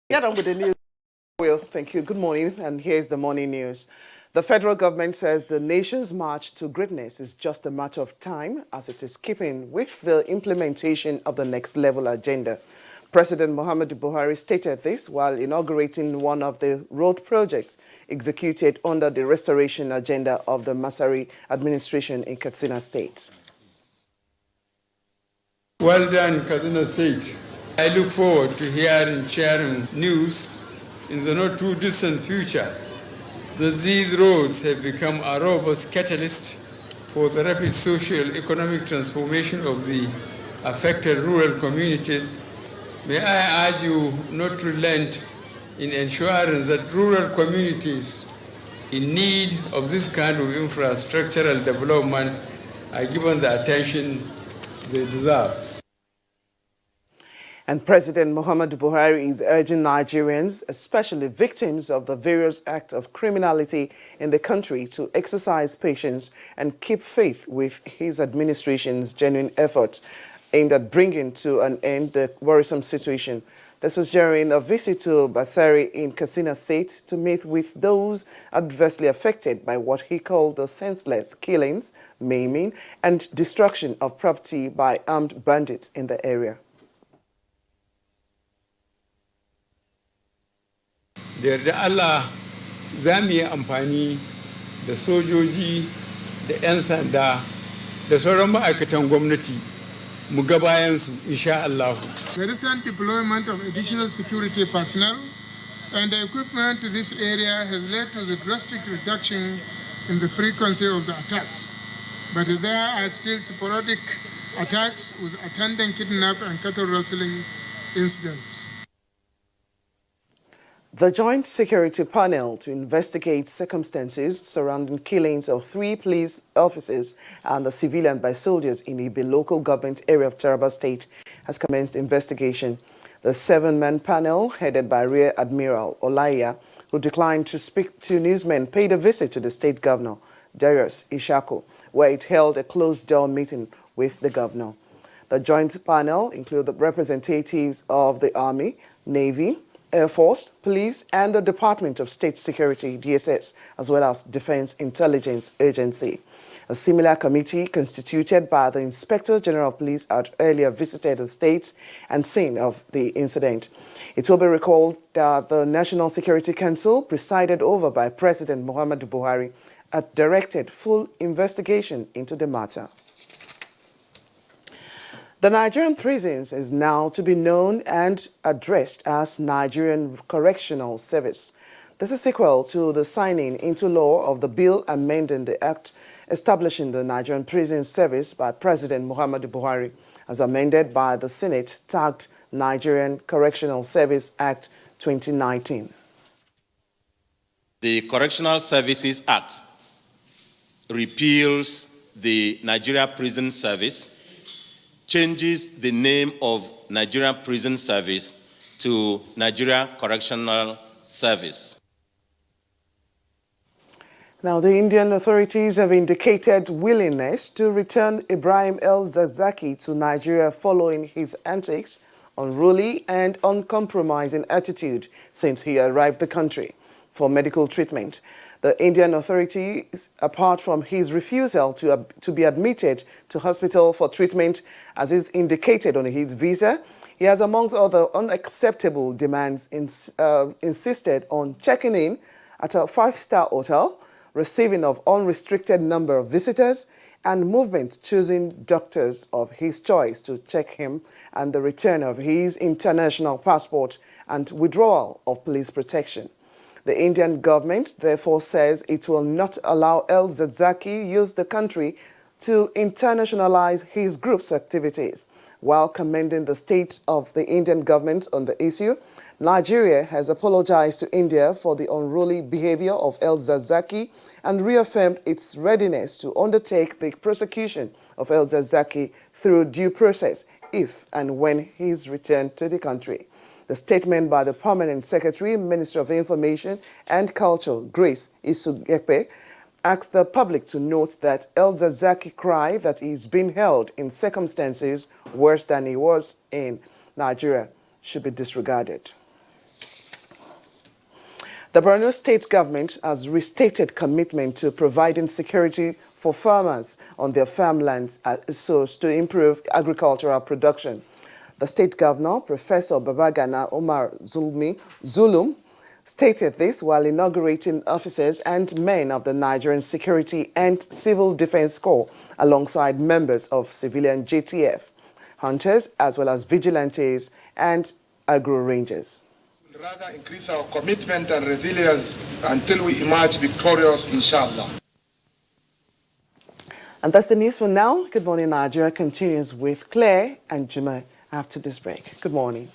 Get on with the news. Well, thank you. Good morning, and here's the morning news. The federal government says the nation's march to greatness is just a matter of time as it is keeping with the implementation of the next level agenda. President Muhammadu Buhari stated this while inaugurating one of the road projects executed under the restoration agenda of the Masari administration in Katsina State. Well done, Katsina State. I look forward to sharing news in the not too distant future that these roads have become a robust catalyst for the rapid socio-economic transformation of the affected rural communities. May I urge you not to relent in ensuring that rural communities in need of this kind of infrastructural development are given the attention they deserve. And President Muhammadu Buhari is urging Nigerians, especially victims of the various acts of criminality in the country, to exercise patience and keep faith with his administration's genuine efforts aimed at bringing to an end the worrisome situation. This was during a visit to Basari in Katsina State to meet with those adversely affected by what he called the senseless killings, maiming, and destruction of property by armed bandits in the area. Da yarda Allah za mu yi amfani da sojoji da 'yan sanda da sauran ma'aikatan gwamnati mu ga bayansu insha Allah. The recent deployment of additional security personnel and equipment to this area has led to the drastic reduction in the frequency of the attacks. But there are still sporadic attacks with attendant kidnap and cattle rustling incidents. The Joint Security Panel to investigate circumstances surrounding killings of 3 police officers and a civilian by soldiers in Ibe local government area of Taraba State has commenced investigation. The 7-man panel, headed by Rear Admiral Olaiya, who declined to speak to newsmen, paid a visit to the state governor, Darius Ishaku, where it held a closed-door meeting with the governor. The joint panel included representatives of the Army, Navy, Air Force, Police, and the Department of State Security, DSS, as well as Defense Intelligence Agency. A similar committee constituted by the Inspector General of Police had earlier visited the state and scene of the incident. It will be recalled that the National Security Council, presided over by President Muhammadu Buhari, had directed full investigation into the matter. The Nigerian prisons is now to be known and addressed as Nigerian Correctional Service. This is equal to the signing into law of the bill amending the act establishing the Nigerian Prison Service by President Muhammadu Buhari, as amended by the Senate, tagged Nigerian Correctional Service Act 2019. The Correctional Services Act repeals the Nigeria Prison Service, changes the name of Nigerian Prison Service to Nigeria Correctional Service. Now, the Indian authorities have indicated willingness to return Ibrahim El-Zakzaky to Nigeria following his antics, unruly and uncompromising attitude since he arrived the country for medical treatment. The Indian authorities, apart from his refusal to be admitted to hospital for treatment as is indicated on his visa, he has, amongst other unacceptable demands, insisted on checking in at a 5-star hotel, receiving of unrestricted number of visitors, and movement choosing doctors of his choice to check him, and the return of his international passport and withdrawal of police protection. The Indian government therefore says it will not allow El-Zakzaky use the country to internationalize his group's activities. While commending the state of the Indian government on the issue, Nigeria has apologized to India for the unruly behavior of El-Zakzaky and reaffirmed its readiness to undertake the prosecution of El-Zakzaky through due process if and when he is returned to the country. The statement by the Permanent Secretary, Minister of Information and Culture, Grace Isugepe, asked the public to note that El-Zakzaky cry that he's been held in circumstances worse than he was in Nigeria should be disregarded. The Borno state government has restated commitment to providing security for farmers on their farmlands so as to improve agricultural production. The state governor, Professor Babagana Omar Zulum, stated this while inaugurating officers and men of the Nigerian Security and Civil Defense Corps alongside members of civilian JTF, hunters as well as vigilantes and agro-rangers. We'll rather increase our commitment and resilience until we emerge victorious, inshallah. And that's the news for now. Good morning, Nigeria continues with Claire and Juma after this break. Good morning.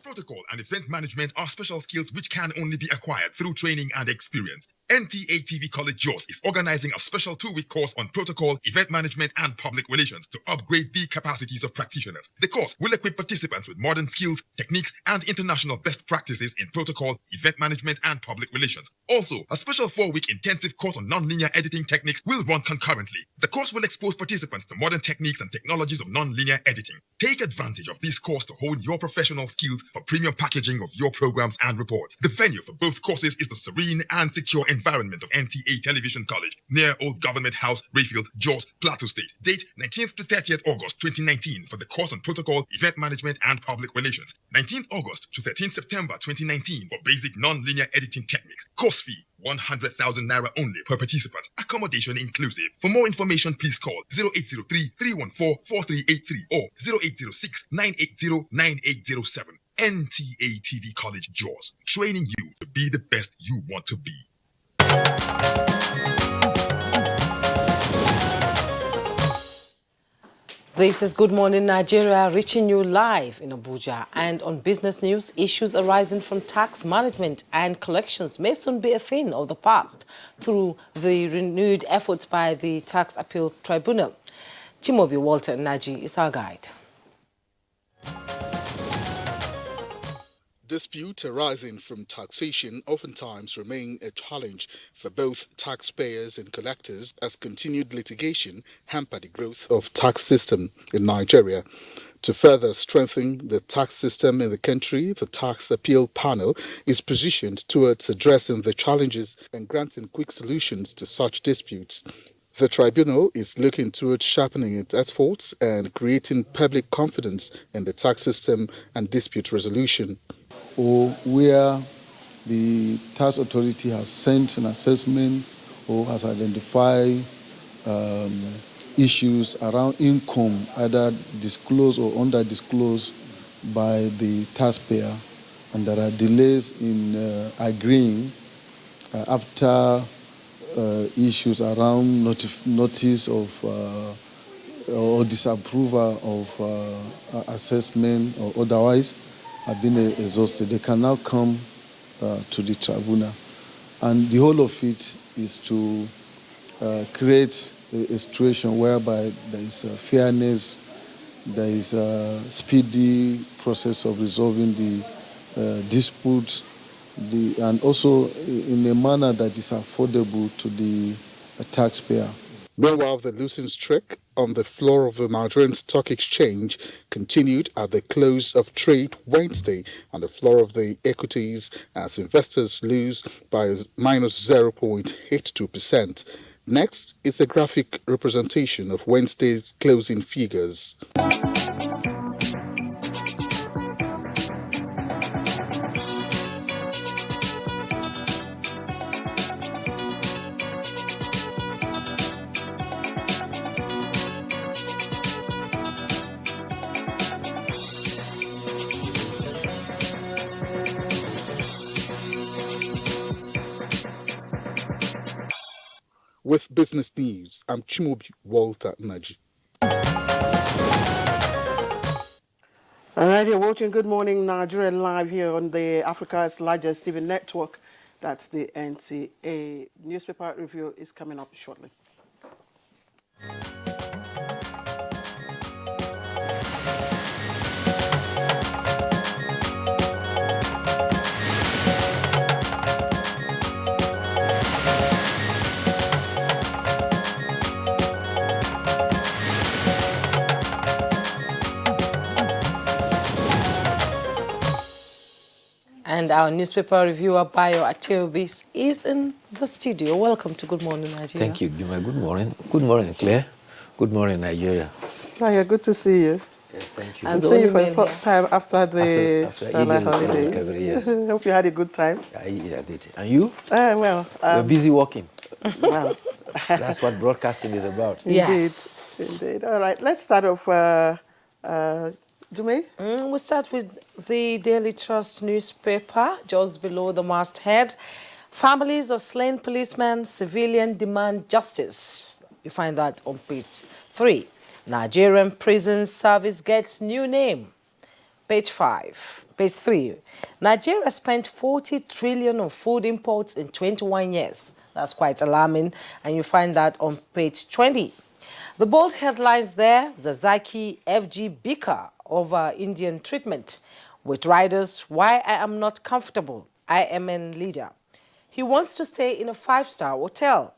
Protocol and event management are special skills which can only be acquired through training and experience. NTA TV College JOS is organizing a special 2-week course on protocol, event management, and public relations to upgrade the capacities of practitioners. The course will equip participants with modern skills, techniques, and international best practices in protocol, event management, and public relations. Also, a special 4-week intensive course on non-linear editing techniques will run concurrently. The course will expose participants to modern techniques and technologies of non-linear editing. Take advantage of this course to hone your professional skills for premium packaging of your programs and reports. The venue for both courses is the serene and secure environment of NTA Television College, near Old Government House, Rayfield, Jos, Plateau State. Date 19th to 30th August 2019 for the course on protocol, event management, and public relations. 19th August to 13th September 2019 for basic non-linear editing techniques. Course fee 100,000 naira only per participant. Accommodation inclusive. For more information, please call 0803-314-4383 or 0806-980-9807. NTA TV College JOS, training you to be the best you want to be. This is Good Morning Nigeria, reaching you live in Abuja. And on business news, issues arising from tax management and collections may soon be a thing of the past through the renewed efforts by the Tax Appeal Tribunal. Chimobi Walter Naji is our guide. Disputes arising from taxation oftentimes remain a challenge for both taxpayers and collectors as continued litigation hamper the growth of tax system in Nigeria. To further strengthen the tax system in the country, the Tax Appeal Panel is positioned towards addressing the challenges and granting quick solutions to such disputes. The tribunal is looking towards sharpening its efforts and creating public confidence in the tax system and dispute resolution. Or where the tax authority has sent an assessment or has identified issues around income, either disclosed or under-disclosed by the taxpayer, and there are delays in agreeing after issues around notice of or disapproval of assessment or otherwise have been exhausted. They can now come to the tribunal. And the whole of it is to create a situation whereby there is fairness, there is a speedy process of resolving the dispute, and also in a manner that is affordable to the taxpayer. Meanwhile, the losing streak on the floor of the Nigerian Stock Exchange continued at the close of trade Wednesday on the floor of the equities as investors lose by minus 0.82%. Next is a graphic representation of Wednesday's closing figures. With business news, I'm Chimobi Walter Naji. All right, you're watching Good Morning Nigeria live here on the Africa's largest TV network. That's the NTA. Newspaper review is coming up shortly. And And our newspaper reviewer, Bayo Ateobis, is in the studio. Welcome to Good Morning, Nigeria. Thank you, Juma. Good morning. Good morning, Claire. Good morning, Nigeria. Bayo, good to see you. Yes, thank you. I'm seeing you for the first time after the after summer holidays. recovery, yes. Hope you had a good time. I did. And you? You're busy working. Well, that's what broadcasting is about. Yes. Indeed. All right, let's start off. Jume? We'll start with the Daily Trust newspaper, just below the masthead. Families of slain policemen, civilian demand justice. You find that on page 3. Nigerian prison service gets new name. Page 5. Page 3. Nigeria spent 40 trillion on food imports in 21 years. That's quite alarming, and you find that on page 20. The bold headlines there: El-Zakzaky FG bicker over Indian treatment. With riders, why I am not comfortable. IMN leader. He wants to stay in a 5-star hotel,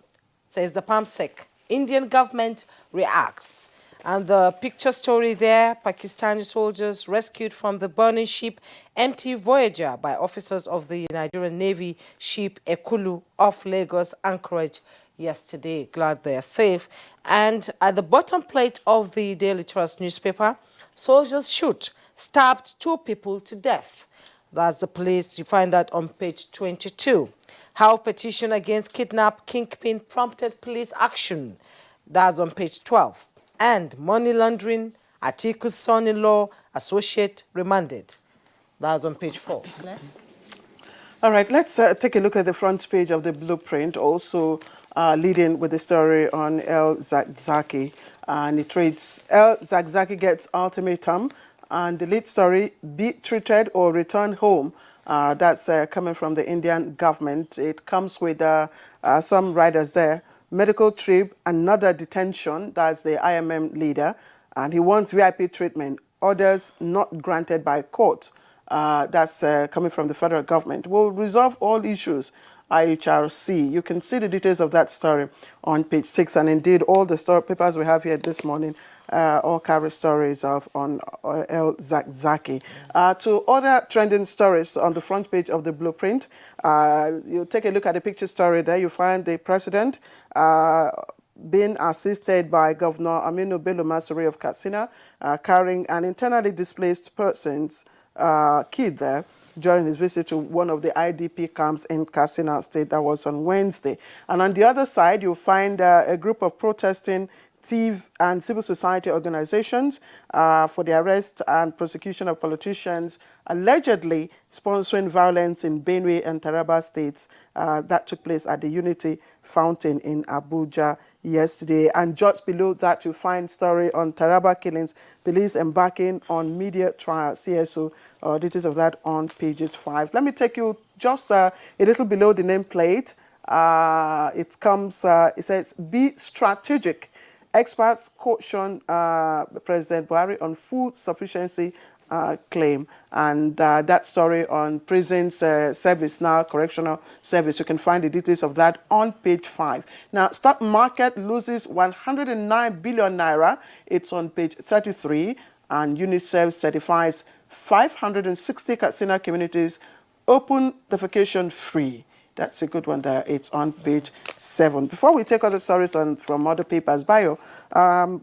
says the PAMSEC. Indian government reacts. And the picture story there: Pakistani soldiers rescued from the burning ship MT Voyager by officers of the Nigerian Navy ship Ekulu off Lagos anchorage yesterday. Glad they are safe. And at the bottom plate of the Daily Trust newspaper, soldiers shoot, stabbed 2 people to death. That's the police. You find that on page 22. How petition against kidnap kingpin prompted police action. That's on page 12. And money laundering, Atiku's son-in-law, associate remanded. That's on page 4. All right, let's take a look at the front page of the blueprint, also leading with the story on El-Zakzaky. And it reads, El-Zakzaky gets ultimatum, and the lead story, be treated or return home. That's coming from the Indian government. It comes with some riders there. Medical trip, another detention, that's the IMM leader, and he wants VIP treatment. Orders not granted by court. That's coming from the federal government. Will resolve all issues, IHRC. You can see the details of that story on page 6, and indeed all the papers we have here this morning all carry stories on El-Zakzaky. To other trending stories on the front page of the blueprint, you take a look at the picture story there. You find the president being assisted by Governor Aminu Bello Masari of Katsina, carrying an internally displaced person's kid there during his visit to one of the IDP camps in Katsina State. That was on Wednesday. And on the other side, you'll find a group of protesting TIV and civil society organizations for the arrest and prosecution of politicians allegedly sponsoring violence in Benue and Taraba states. That took place at the Unity Fountain in Abuja yesterday. And just below that, you find story on Taraba killings, police embarking on media trial, CSO. Details of that on pages 5. Let me take you just a little below the nameplate. It comes, it says, be strategic. Experts caution President Buhari on food sufficiency claim. And that story on prisons service now, correctional service. You can find the details of that on page 5. Now, stock market loses 109 billion naira. It's on page 33. And UNICEF certifies 560 Katsina communities open defecation free. That's a good one there. It's on page 7. Before we take other stories from other papers, Bayo,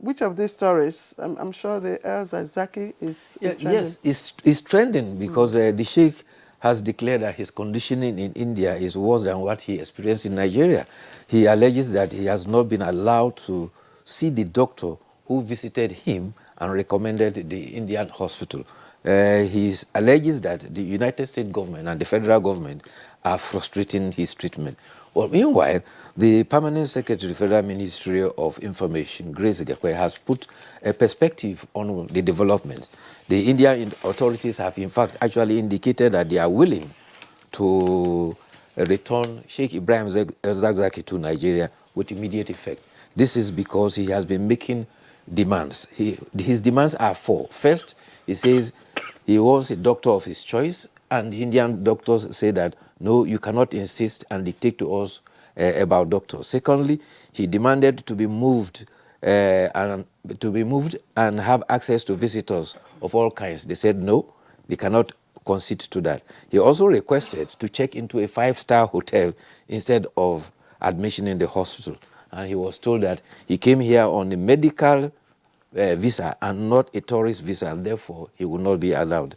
which of these stories, I'm sure the El-Zakzaky is trending? Yes, it's trending because the Sheikh has declared that his conditioning in India is worse than what he experienced in Nigeria. He alleges that he has not been allowed to see the doctor who visited him and recommended the Indian hospital. He alleges that the United States government and the federal government are frustrating his treatment. Well, meanwhile, the Permanent Secretary, Federal Ministry of Information, Grace Gekwe, has put a perspective on the developments. The Indian authorities have, in fact, actually indicated that they are willing to return Sheikh Ibrahim El-Zakzaky to Nigeria with immediate effect. This is because he has been making demands. His demands are 4. First, he says he wants a doctor of his choice, and Indian doctors say that, no, you cannot insist and dictate to us about doctors. Secondly, he demanded to be moved and have access to visitors of all kinds. They said no, they cannot concede to that. He also requested to check into a 5-star hotel instead of admission in the hospital. And he was told that he came here on a medical visa and not a tourist visa, and therefore he would not be allowed.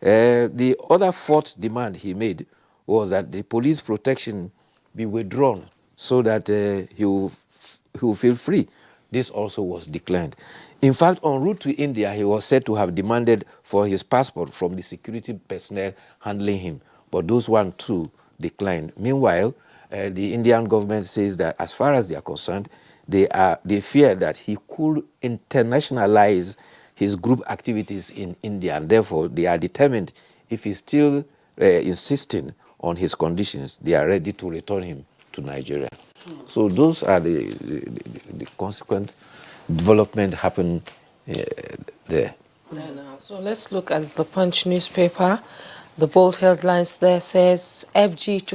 The other fourth demand he made was that the police protection be withdrawn so that he will feel free. This also was declined. In fact, en route to India, he was said to have demanded for his passport from the security personnel handling him, but those one too declined. Meanwhile, the Indian government says that as far as they are concerned, they fear that he could internationalize his group activities in India, and therefore they are determined, if he's still insisting on his conditions, they are ready to return him to Nigeria. So those are the consequent development happen there. So let's look at the Punch newspaper. The bold headlines there says FG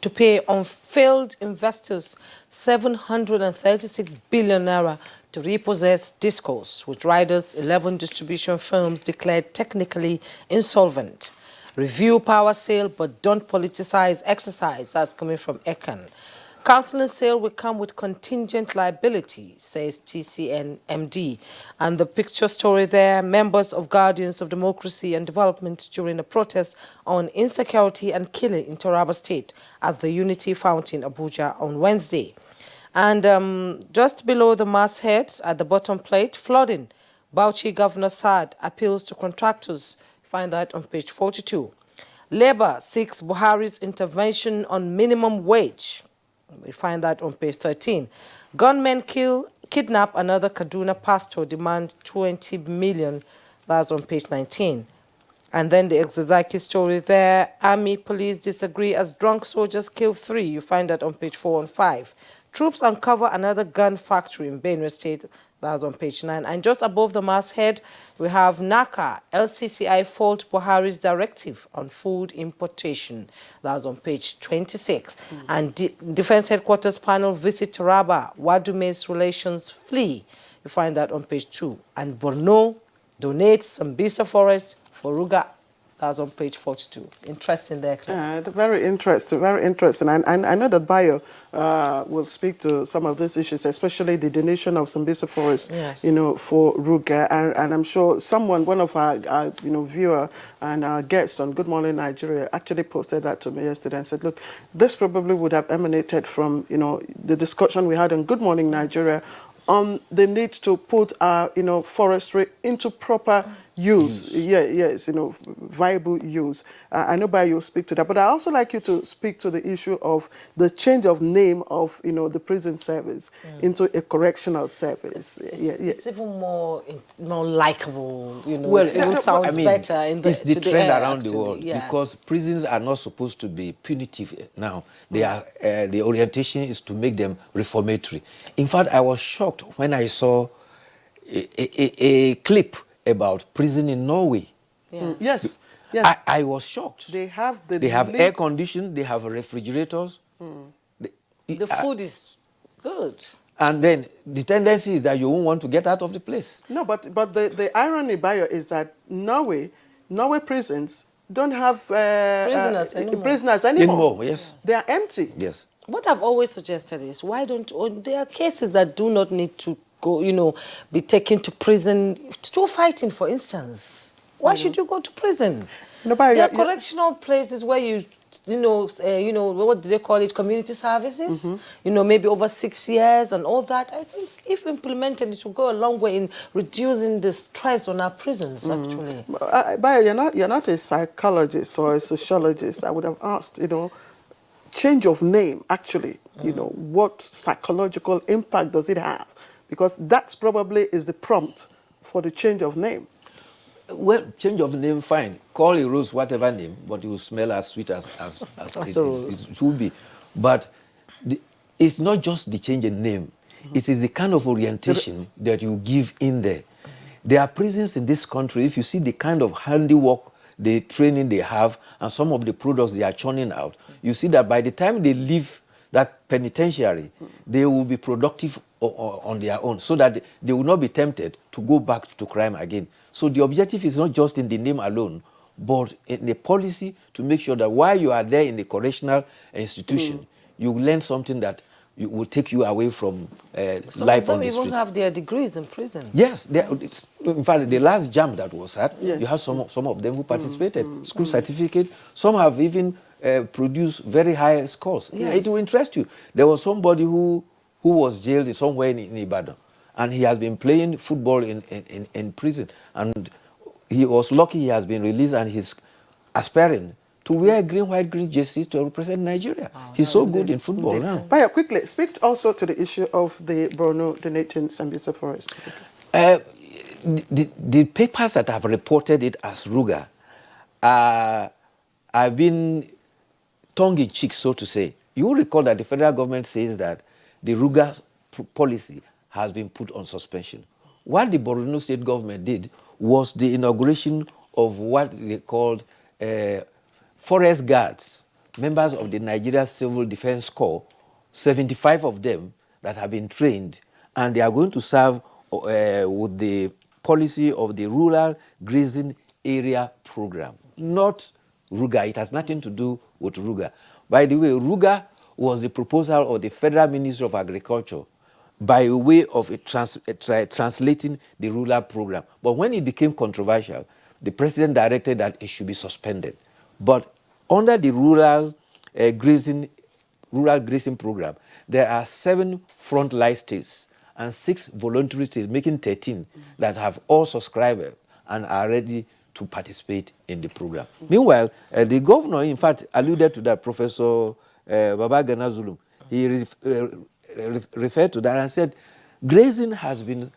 to pay on failed investors 736 billion naira to repossess discos, with riders 11 distribution firms declared technically insolvent. Review power sale but don't politicize exercise. That's coming from Ekan. Counseling sale will come with contingent liability, says TCN MD. And the picture story there, members of Guardians of Democracy and Development during a protest on insecurity and killing in Taraba State at the Unity Fountain, Abuja, on Wednesday. And just below the masthead, at the bottom plate, flooding. Bauchi Governor Saad appeals to contractors. Find that on page 42. Labour seeks Buhari's intervention on minimum wage. We find that on page 13. Gunmen kidnap another Kaduna pastor, demand 20 million. That's on page 19. And then the El-Zakzaky story there. Army, police disagree as drunk soldiers kill 3. You find that on page 4 and 5. Troops uncover another gun factory in Benue State. That's on page 9. And just above the masthead, we have NACA, LCCI fault Buhari's directive on food importation. That's on page 26. And Defense Headquarters panel visit Taraba. Wadume's relations flee. You find that on page 2. And Borno donates Sambisa forest for Ruga. That's on page 42. Interesting there. Very interesting, very interesting. And I know that Bayo will speak to some of these issues, especially the donation of Sambisa Forest, yes, for Ruga. And I'm sure one of our viewer and our guests on Good Morning Nigeria actually posted that to me yesterday and said, look, this probably would have emanated from, the discussion we had on Good Morning Nigeria on the need to put our, forestry into proper use. Yes, viable use. I know Bayo will speak to that, but I also like you to speak to the issue of the change of name of, the prison service into a correctional service. It's even more likable, Well, it even sounds better in the it's the trend air, around actually. the world, yes, because prisons are not supposed to be punitive now. They are the orientation is to make them reformatory. In fact, I was shocked when I saw a clip about prison in Norway. Yes. I was shocked. They have air conditioning, they have refrigerators. The food is good. And then the tendency is that you won't want to get out of the place. No, but the irony, Bayo, is that Norway prisons don't have prisoners anymore. Yes. They are empty. Yes. What I've always suggested is, why don't there are cases that do not need to go, be taken to prison to fighting, for instance. Why should you go to prison? There are correctional places where you what do they call it? Community services. Maybe over 6 years and all that. I think if implemented, it will go a long way in reducing the stress on our prisons. Actually, Bayo, you're not a psychologist or a sociologist. I would have asked, change of name, actually, what psychological impact does it have? Because that probably is the prompt for the change of name. Well, change of name, fine. Call a rose whatever name, but it will smell as sweet as it should be. But it's not just the change in name. It is the kind of orientation that you give in there. There are prisons in this country, if you see the kind of handiwork, the training they have, and some of the products they are churning out, you see that by the time they leave that penitentiary, they will be productive on their own, so that they will not be tempted to go back to crime again. So the objective is not just in the name alone, but in the policy to make sure that while you are there in the correctional institution, you learn something that will take you away from Some life of them on the even street. have their degrees in prison. Yes, in fact, the last jam that was had, Yes. you have some of them who participated, school certificate. Some have even produced very high scores. Yes. It will interest you. There was somebody who was jailed somewhere in Ibadan, and he has been playing football in prison. And he was lucky he has been released, and he's aspiring to wear white, green jerseys to represent Nigeria. He's so good in football now. Bayo, quickly, speak also to the issue of the Borno donating Sambisa forest. The papers that have reported it as Ruga have been tongue-in-cheek, so to say. You will recall that the federal government says that the Ruga policy has been put on suspension. What the Borno state government did was the inauguration of what they called forest guards, members of the Nigeria Civil Defense Corps, 75 of them that have been trained, and they are going to serve with the policy of the Rural Grazing Area Program, not Ruga. It has nothing to do with Ruga. By the way, Ruga was the proposal of the Federal Ministry of Agriculture by way of translating the rural program. But when it became controversial, the president directed that it should be suspended. But under the rural grazing program, there are 7 frontline states and 6 voluntary states, making 13, that have all subscribed and are ready to participate in the program. Meanwhile, the governor, in fact, alluded to that, Professor Babagana Zulum. He referred to that and said, grazing has been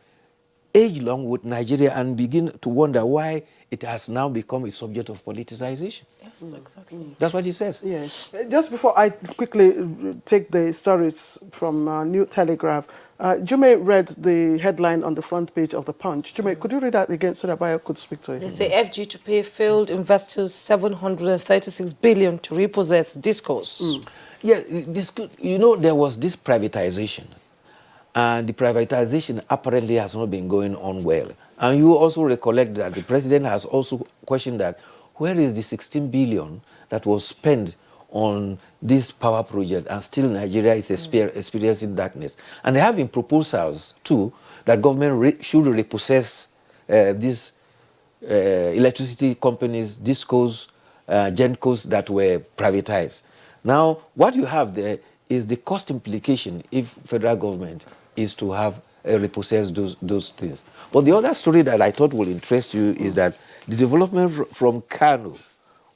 age-long with Nigeria, and begin to wonder why it has now become a subject of politicization. Yes, exactly. That's what he says. Yes. Just before I quickly take the stories from New Telegraph, Jume read the headline on the front page of The Punch. Jume, could you read that again so that Bayo could speak to it? They say FG to pay failed investors 736 billion to repossess discourse. Yeah, you know, there was this privatization, and the privatization apparently has not been going on well. And you also recollect that the president has also questioned that, where is the 16 billion that was spent on this power project, and still Nigeria is experiencing darkness. And there have been proposals too that government should repossess these electricity companies, discos, gencos that were privatized. Now, what you have there is the cost implication if federal government is to have repossess those things. But the other story that I thought will interest you is that the development from Kano,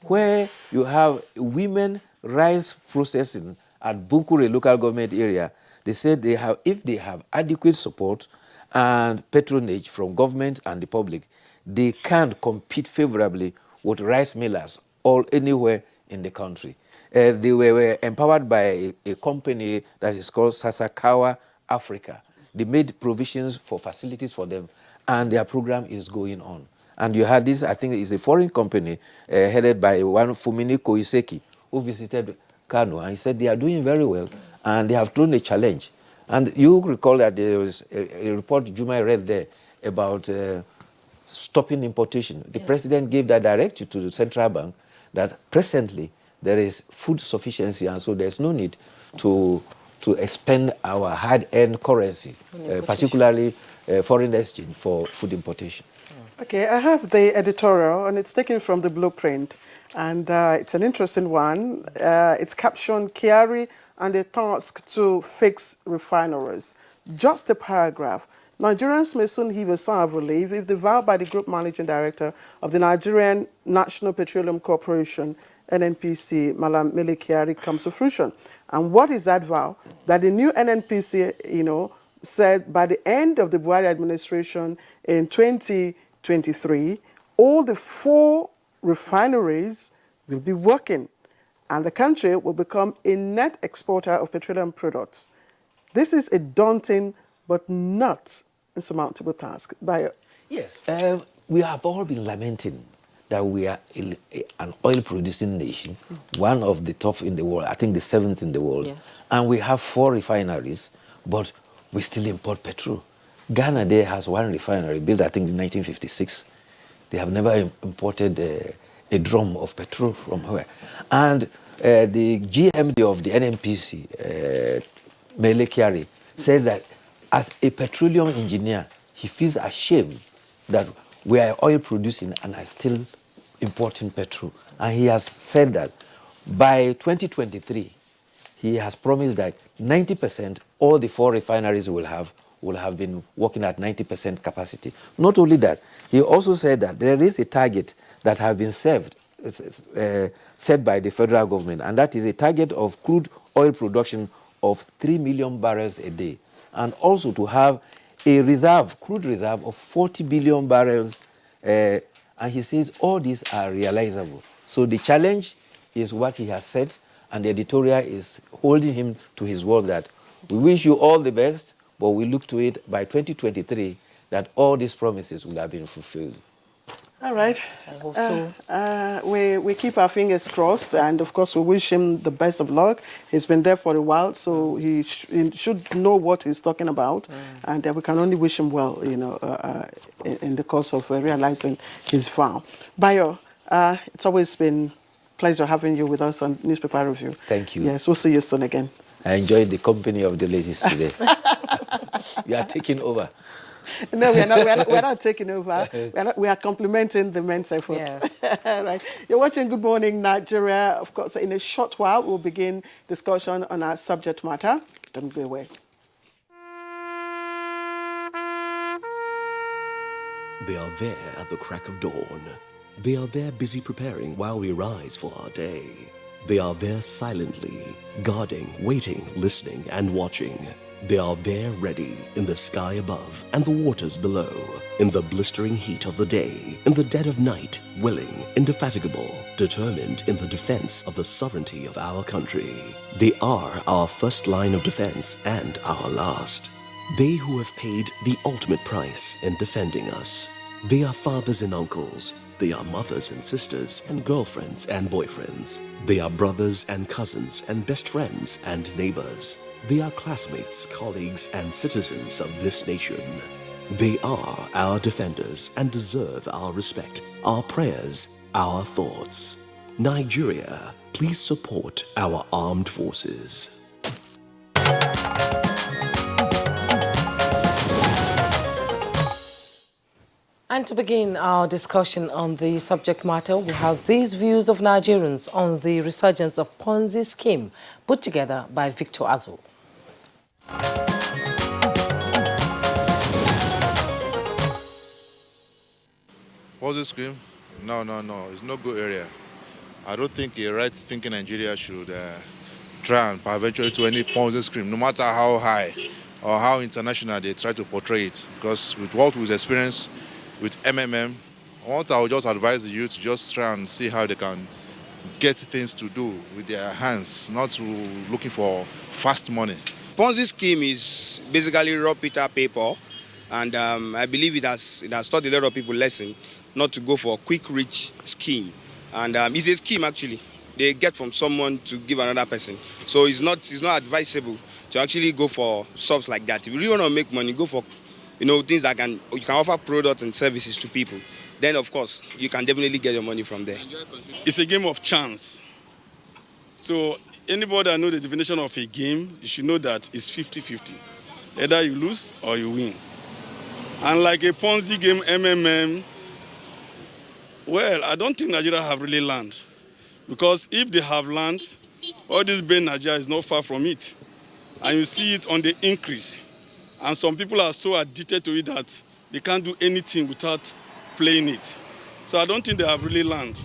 where you have women rice processing at Bunkure local government area, they said if they have adequate support and patronage from government and the public, they can compete favorably with rice millers all anywhere in the country. They were empowered by a company that is called Sasakawa Africa. They made provisions for facilities for them, and their program is going on. And you had this, I think it's a foreign company headed by one Fumini Koiseki, who visited Kano, and he said they are doing very well, and they have thrown a challenge. And you recall that there was a report Juma read there about stopping importation. The president gave that directive to the central bank that presently there is food sufficiency, and so there's no need to expend our hard-earned currency, particularly foreign exchange, for food importation. Okay, I have the editorial, and it's taken from the Blueprint, and it's an interesting one. It's captioned, Kyari and the task to fix refineries. Just a paragraph. Nigerians may soon heave a sigh of relief if the vow by the Group Managing Director of the Nigerian National Petroleum Corporation, NNPC, Malam Mele Kyari, comes to fruition. And what is that vow? That the new NNPC, said by the end of the Buhari administration in 2023, all the 4 refineries will be working, and the country will become a net exporter of petroleum products. This is a daunting but not insurmountable task. Yes, we have all been lamenting that we are an oil-producing nation, one of the top in the world, I think the 7th in the world, yes. And we have 4 refineries, but we still import petrol. Ghana there has 1 refinery built, I think, in 1956. They have never imported a drum of petrol from her. And the GMD of the NNPC, Mele Kyari, says that as a petroleum engineer, he feels ashamed that we are oil producing and are still importing petrol. And he has said that by 2023, he has promised that 90%, all the 4 refineries will have been working at 90% capacity. Not only that, he also said that there is a target that has been set by the federal government, and that is a target of crude oil production of 3 million barrels a day, and also to have a crude reserve of 40 billion barrels, and he says all these are realizable. So the challenge is what he has said, and the editorial is holding him to his word that we wish you all the best, but we look to it by 2023 that all these promises will have been fulfilled. All right. I hope so. We keep our fingers crossed, and of course we wish him the best of luck. He's been there for a while, so he should know what he's talking about, and we can only wish him well, in the course of realizing his vow. Bayo, it's always been a pleasure having you with us on Newspaper Review. Thank you. Yes, we'll see you soon again. I enjoyed the company of the ladies today. You are taking over. No, we're not taking over. We are complementing the men's efforts. Yes. Right. You're watching Good Morning Nigeria. Of course, in a short while, we'll begin discussion on our subject matter. Don't go away. They are there at the crack of dawn. They are there busy preparing while we rise for our day. They are there silently, guarding, waiting, listening, and watching. They are there ready in the sky above and the waters below, in the blistering heat of the day, in the dead of night, willing, indefatigable, determined in the defense of the sovereignty of our country. They are our first line of defense and our last. They who have paid the ultimate price in defending us. They are fathers and uncles. They are mothers and sisters and girlfriends and boyfriends. They are brothers and cousins and best friends and neighbors. They are classmates, colleagues, and citizens of this nation. They are our defenders and deserve our respect, our prayers, our thoughts. Nigeria, please support our armed forces. And to begin our discussion on the subject matter, we have these views of Nigerians on the resurgence of Ponzi scheme put together by Victor Azu. Ponzi scheme? No. It's no good area. I don't think a right-thinking Nigeria should try and venture into any Ponzi scheme, no matter how high or how international they try to portray it. Because with what we've experienced with MMM, I would just advise the youth to just try and see how they can get things to do with their hands, not looking for fast money. Ponzi scheme is basically raw Peter paper, and I believe it has taught a lot of people lesson not to go for a quick rich scheme. And it's a scheme actually. They get from someone to give another person. So it's not advisable to actually go for subs like that. If you really want to make money, go for things that you can offer products and services to people. Then of course you can definitely get your money from there. It's a game of chance. So anybody that knows the definition of a game, you should know that it's 50-50. Either you lose or you win. And like a Ponzi game, MMM, well, I don't think Nigeria have really learned. Because if they have learned, all this Ben Nigeria is not far from it. And you see it on the increase. And some people are so addicted to it that they can't do anything without playing it. So I don't think they have really learned.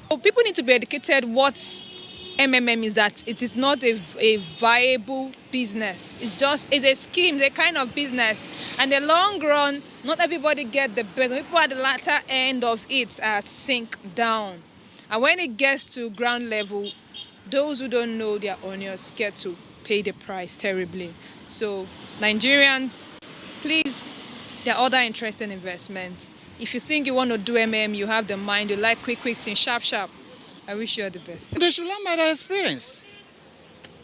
So people need to be educated what MMM is, that it is not a viable business. It's a scheme, it's a kind of business. And in the long run, not everybody get the best. People at the latter end of it sink down. And when it gets to ground level, those who don't know their onions get to pay the price terribly. So Nigerians, please, there are other interesting investments. If you think you want to do MM, you have the mind, you like quick things, sharp. I wish you all the best. They should learn by their experience.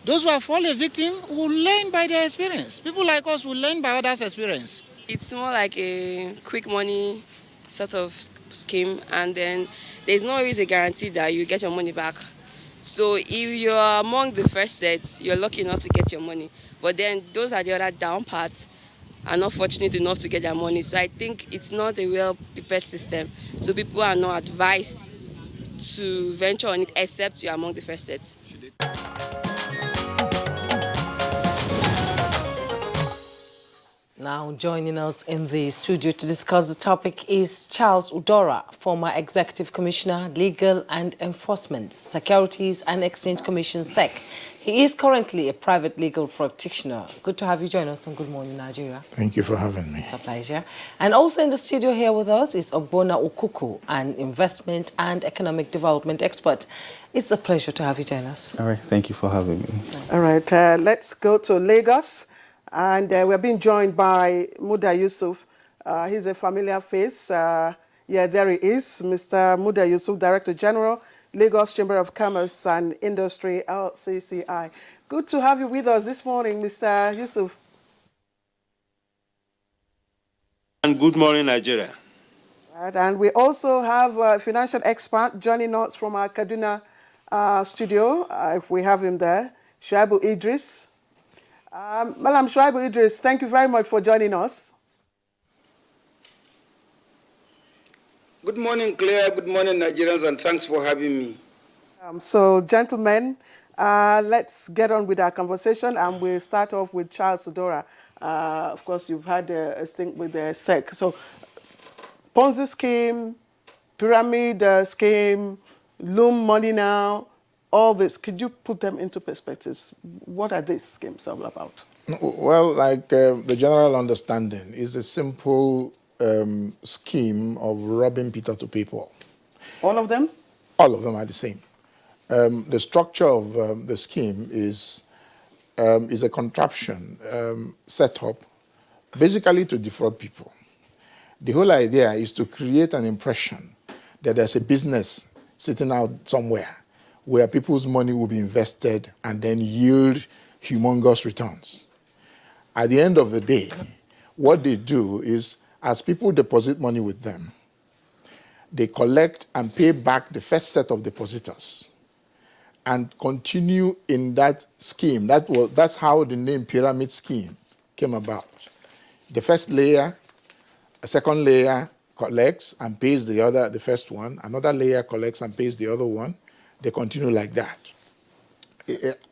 Those who have fallen victim will learn by their experience. People like us will learn by others' experience. It's more like a quick money sort of scheme, and then there's no always a guarantee that you get your money back. So if you're among the first set, you're lucky enough to get your money. But then those are the other down parts are not fortunate enough to get their money. So I think it's not a well-prepared system. So people are not advised to venture on it except you're among the first set. Now joining us in the studio to discuss the topic is Charles Udora, former Executive Commissioner, Legal and Enforcement, Securities and Exchange Commission, SEC. He is currently a private legal practitioner. Good to have you join us on Good Morning Nigeria. Thank you for having me. It's a pleasure. And also in the studio here with us is Ogbonna Okuku, an investment and economic development expert. It's a pleasure to have you join us. All right, thank you for having me. All right, let's go to Lagos. And we're being joined by Muda Yusuf. He's a familiar face. Yeah, there he is, Mr. Muda Yusuf, Director General, Lagos Chamber of Commerce and Industry, LCCI. Good to have you with us this morning, Mr. Yusuf. And good morning, Nigeria. Right, and we also have a financial expert joining us from our Kaduna studio, if we have him there, Shuaibu Idris. Madam Shuaibu Idris, thank you very much for joining us. Good morning, Claire. Good morning, Nigerians, and thanks for having me. So, gentlemen, let's get on with our conversation, and we'll start off with Charles Udora. Of course, you've had a stint with the SEC. So, Ponzi scheme, pyramid scheme, loan money now, all this, could you put them into perspectives? What are these schemes all about? Well, like the general understanding is a simple scheme of robbing Peter to pay Paul. All of them? All of them are the same. The structure of the scheme is a contraption set up basically to defraud people. The whole idea is to create an impression that there's a business sitting out somewhere where people's money will be invested and then yield humongous returns. At the end of the day, what they do is, as people deposit money with them, they collect and pay back the first set of depositors and continue in that scheme. That's how the name pyramid scheme came about. The first layer, a second layer collects and pays the first one. Another layer collects and pays the other one. They continue like that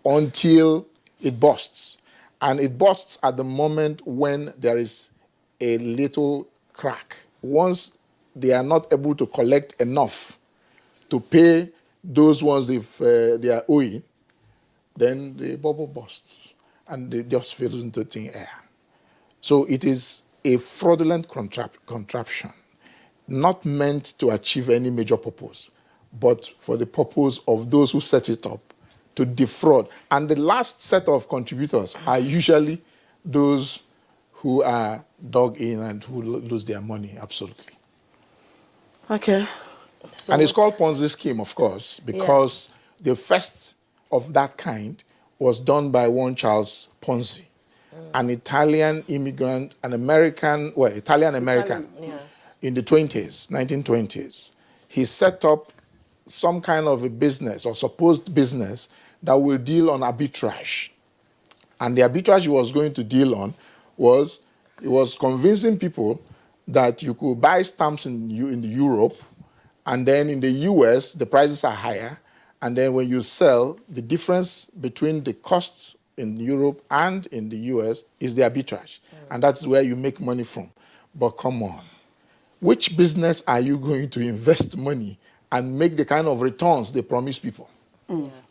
until it bursts. And it bursts at the moment when there is a little crack. Once they are not able to collect enough to pay those ones they are owing, then the bubble bursts and they just fill into thin air. So it is a fraudulent contraption, not meant to achieve any major purpose, but for the purpose of those who set it up to defraud. And the last set of contributors are usually those who are dug in and who lose their money, absolutely. Okay. So, and it's called Ponzi scheme, of course, because the first of that kind was done by one Charles Ponzi, an Italian immigrant, Italian-American in the 1920s. He set up some kind of a business or supposed business that will deal on arbitrage. And the arbitrage he was going to deal on was convincing people that you could buy stamps in Europe, and then in the US, the prices are higher. And then when you sell, the difference between the costs in Europe and in the US is the arbitrage. And that's where you make money from. But come on, which business are you going to invest money and make the kind of returns they promise people?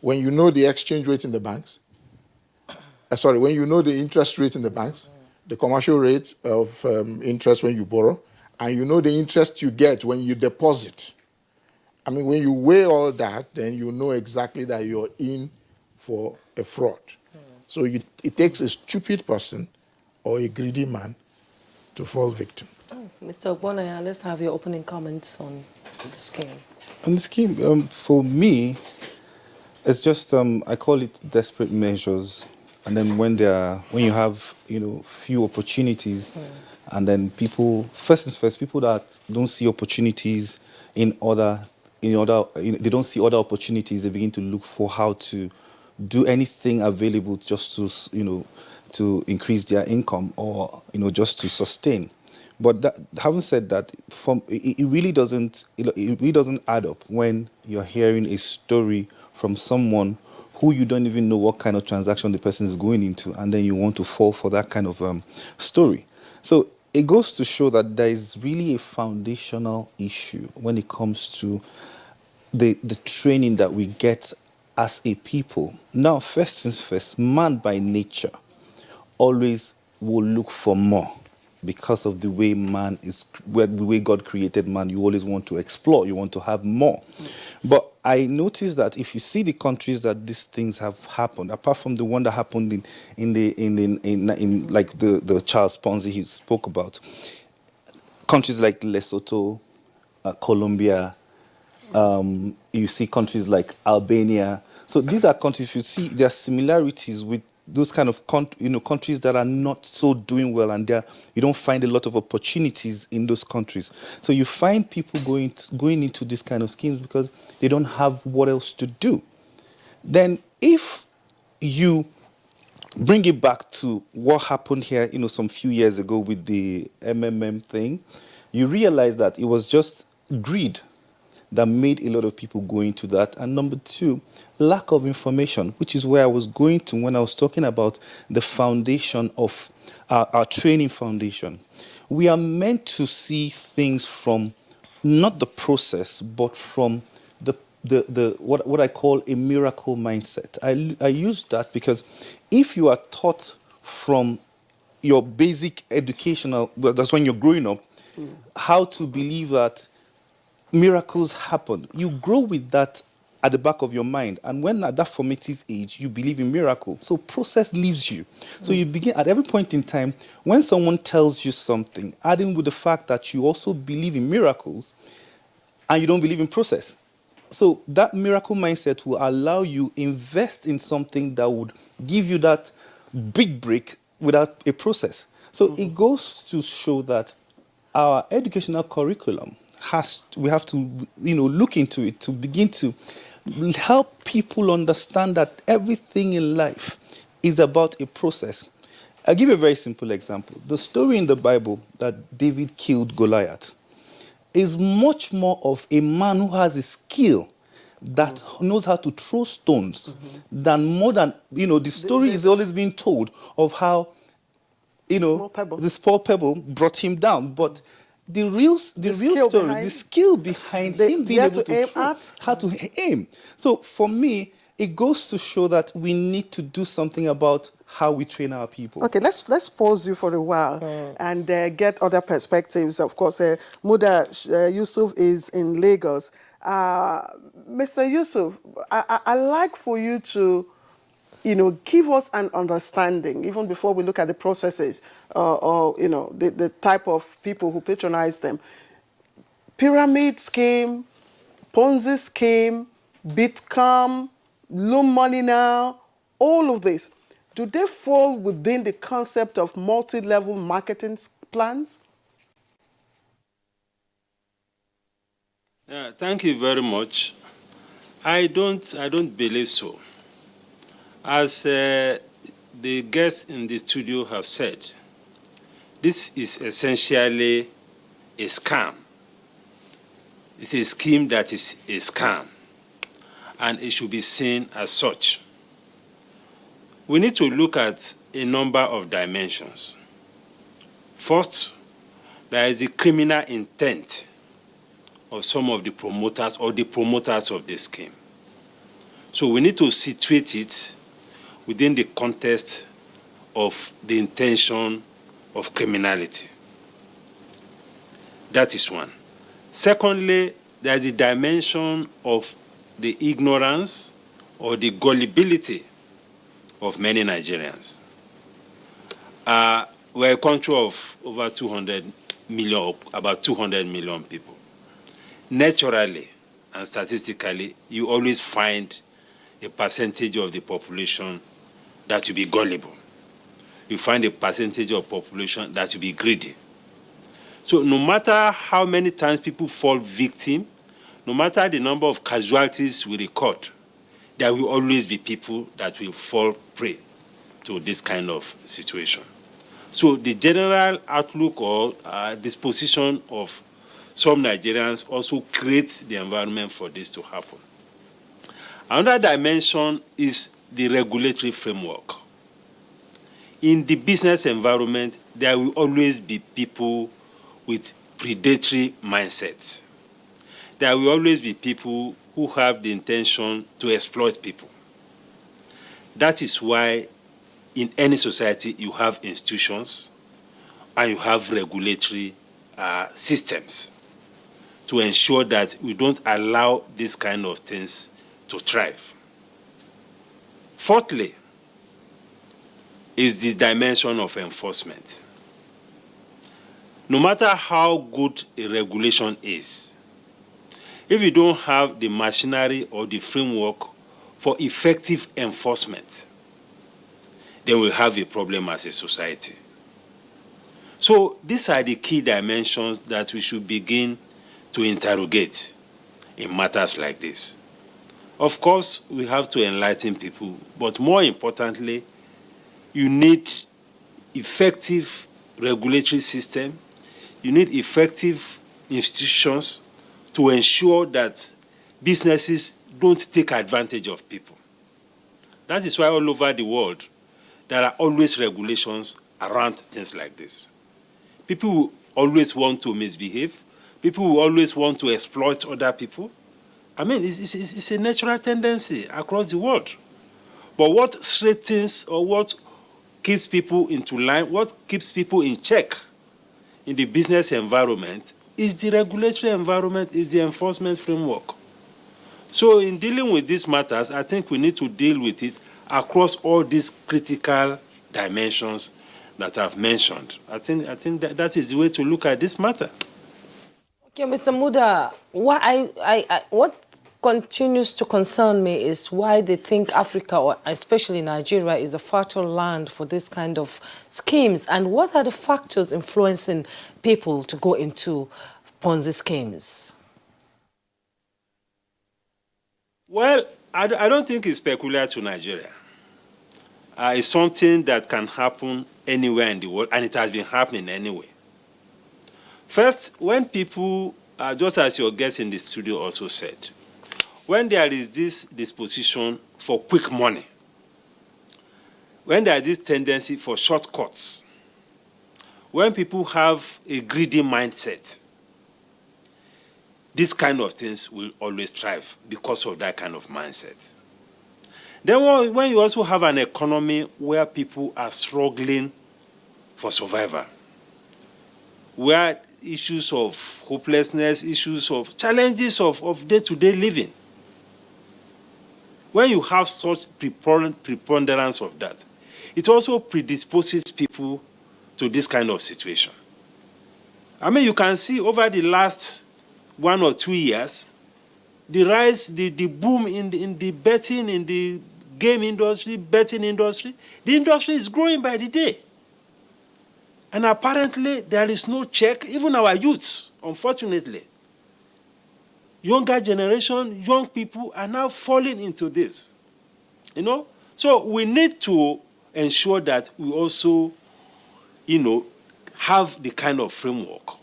When you know the exchange rate in the banks, when you know the interest rate in the banks, the commercial rate of interest when you borrow, and you know the interest you get when you deposit. I mean, when you weigh all that, then you know exactly that you're in for a fraud. So it takes a stupid person or a greedy man to fall victim. Mr. Ogbonna, let's have your opening comments on the scheme. On the scheme, for me, it's just, I call it desperate measures. And then when you have, few opportunities, And then people, first things first, people that don't see opportunities they don't see other opportunities, they begin to look for how to do anything available just to, to increase their income or, just to sustain. But having said that, it really doesn't add up when you're hearing a story from someone who you don't even know what kind of transaction the person is going into, and then you want to fall for that kind of story. So it goes to show that there is really a foundational issue when it comes to the training that we get as a people. Now, first things first, man by nature always will look for more. Because of the way the way God created man, you always want to explore, you want to have more. But I noticed that if you see the countries that these things have happened, apart from the one that happened in like the Charles Ponzi he spoke about, countries like Lesotho, Colombia, you see countries like Albania. So these are countries, you see there are similarities with those kind of countries that are not so doing well, and you don't find a lot of opportunities in those countries. So you find people going into this kind of schemes because they don't have what else to do. Then if you bring it back to what happened here, some few years ago with the MMM thing, you realize that it was just greed that made a lot of people go into that. And number two, lack of information, which is where I was going to when I was talking about the foundation of our training foundation. We are meant to see things from not the process, but from the what I call a miracle mindset. I use that because if you are taught from your basic educational, well, that's when you're growing up, how to believe that miracles happen. You grow with that at the back of your mind. And when at that formative age, you believe in miracles. So process leaves you. So you begin at every point in time, when someone tells you something, adding with the fact that you also believe in miracles and you don't believe in process. So that miracle mindset will allow you invest in something that would give you that big break without a process. So it goes to show that our educational curriculum we have to look into it to begin to help people understand that everything in life is about a process. I'll give you a very simple example. The story in the Bible that David killed Goliath is much more of a man who has a skill that knows how to throw stones than more than, the story is always being told of how, the small pebble brought him down. But the real story, the skill behind him being able to throw, how to aim. So for me, it goes to show that we need to do something about how we train our people. Okay, let's pause you for a while and get other perspectives. Of course, Muda Yusuf is in Lagos. Mr. Yusuf, I like for you to give us an understanding, even before we look at the processes or the type of people who patronize them. Pyramid scheme, Ponzi scheme, Bitcom, loan money now, all of this. Do they fall within the concept of multi-level marketing plans? Thank you very much. I don't believe so. As the guests in the studio have said, this is essentially a scam. It's a scheme that is a scam, and it should be seen as such. We need to look at a number of dimensions. First, there is the criminal intent of some of the promoters or the promoters of the scheme. So we need to situate it within the context of the intention of criminality. That is one. Secondly, there is the dimension of the ignorance or the gullibility of many Nigerians. We're a country of over 200 million, about 200 million people. Naturally and statistically, you always find a percentage of the population that will be gullible. You find a percentage of population that will be greedy. So no matter how many times people fall victim, no matter the number of casualties we record, there will always be people that will fall prey to this kind of situation. So the general outlook or disposition of some Nigerians also creates the environment for this to happen. Another dimension is the regulatory framework. In the business environment, there will always be people with predatory mindsets. There will always be people who have the intention to exploit people. That is why in any society you have institutions and you have regulatory systems to ensure that we don't allow these kind of things to thrive. Fourthly, is the dimension of enforcement. No matter how good a regulation is, if you don't have the machinery or the framework for effective enforcement, then we'll have a problem as a society. So these are the key dimensions that we should begin to interrogate in matters like this. Of course, we have to enlighten people, but more importantly, you need effective regulatory system, you need effective institutions to ensure that businesses don't take advantage of people. That is why all over the world, there are always regulations around things like this. People will always want to misbehave. People will always want to exploit other people. I mean, it's a natural tendency across the world. But what threatens or what keeps people into line, what keeps people in check in the business environment is the regulatory environment, is the enforcement framework. So in dealing with these matters, I think we need to deal with it across all these critical dimensions that I've mentioned. I think that is the way to look at this matter. Okay, Mr. Muda, what continues to concern me is why they think Africa, or especially Nigeria, is a fertile land for this kind of schemes, and what are the factors influencing people to go into Ponzi schemes? Well, I don't think it's peculiar to Nigeria. It's something that can happen anywhere in the world, and it has been happening anyway. First, when people, just as your guest in the studio also said, when there is this disposition for quick money, when there is this tendency for shortcuts, when people have a greedy mindset, these kind of things will always thrive because of that kind of mindset. Then when you also have an economy where people are struggling for survival, where issues of hopelessness, issues of challenges of day-to-day living, when you have such preponderance of that, it also predisposes people to this kind of situation. I mean, you can see over the last 1 or 2 years, the rise, the boom in the betting, in the game industry, betting industry, the industry is growing by the day. And apparently, there is no check. Even our youths, unfortunately, younger generation, young people are now falling into this. You know? So we need to ensure that we also, have the kind of framework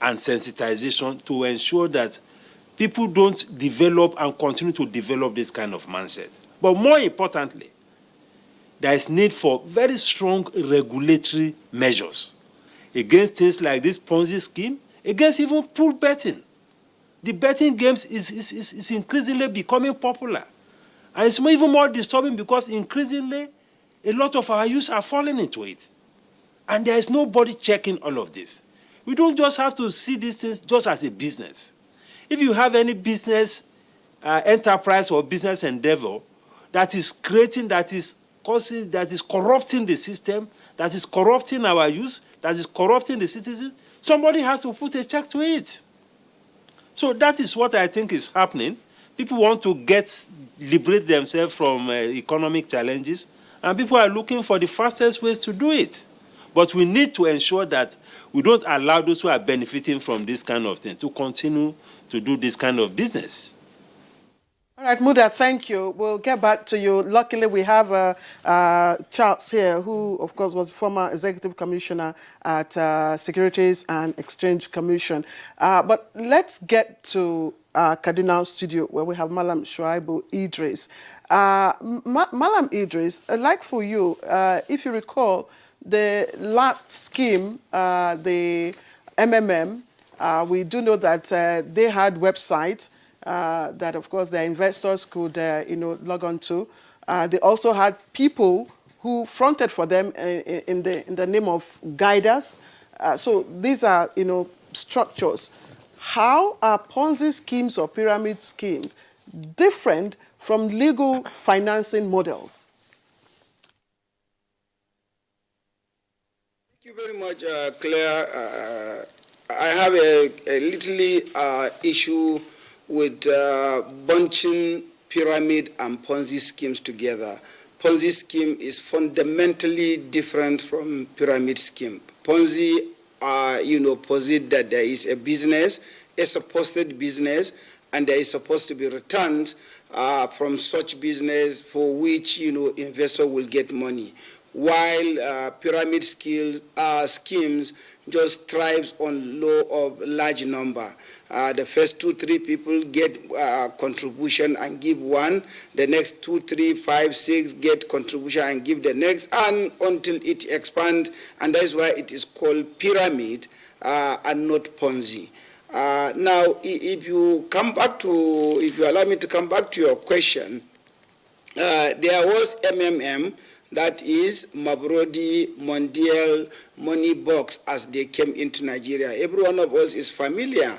and sensitization to ensure that people don't develop and continue to develop this kind of mindset. But more importantly, there is need for very strong regulatory measures against things like this Ponzi scheme, against even pool betting. The betting games is increasingly becoming popular. And it's even more disturbing because increasingly a lot of our youth are falling into it. And there is nobody checking all of this. We don't just have to see these things just as a business. If you have any business enterprise or business endeavor that is creating, that is causing, that is corrupting the system, that is corrupting our youth, that is corrupting the citizens, somebody has to put a check to it. So that is what I think is happening. People want to liberate themselves from economic challenges, and people are looking for the fastest ways to do it. But we need to ensure that we don't allow those who are benefiting from this kind of thing to continue to do this kind of business. All right, Muda, thank you. We'll get back to you. Luckily, we have Charles here, who, of course, was former executive commissioner at Securities and Exchange Commission. But let's get to Cardinal Studio, where we have Malam Shuaibu Idris. Malam Idris, like for you, if you recall, the last scheme, the MMM, we do know that they had websites that, of course, their investors could, log on to. They also had people who fronted for them in the name of guiders. So these are, structures. How are Ponzi schemes or pyramid schemes different from legal financing models? Thank you very much, Claire. I have a little issue with bunching pyramid and Ponzi schemes together. Ponzi scheme is fundamentally different from pyramid scheme. Ponzi, posit that there is a business, a supposed business, and there is supposed to be returns from such business for which, investor will get money. While pyramid schemes just thrives on law of large number. The first 2, 3 people get contribution and give one. The next 2, 3, 5, 6 get contribution and give the next, and until it expands. And that is why it is called pyramid and not Ponzi. Now, if you allow me to come back to your question, there was MMM. That is Mabrodi Mondial Money Box as they came into Nigeria. Every one of us is familiar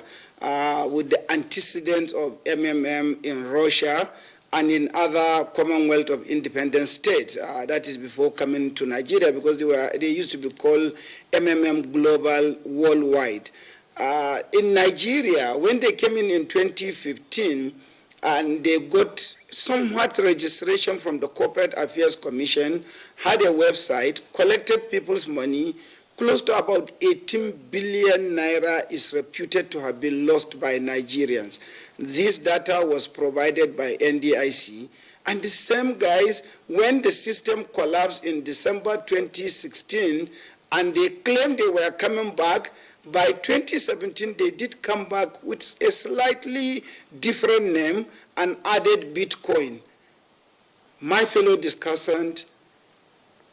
with the antecedents of MMM in Russia and in other Commonwealth of Independent States. That is before coming to Nigeria, because they used to be called MMM Global Worldwide. In Nigeria, when they came in 2015, and they got somewhat registration from the Corporate Affairs Commission, had a website, collected people's money, close to about 18 billion naira is reputed to have been lost by Nigerians. This data was provided by NDIC, and the same guys, when the system collapsed in December 2016, and they claimed they were coming back, by 2017, they did come back with a slightly different name and added Bitcoin. My fellow discussant,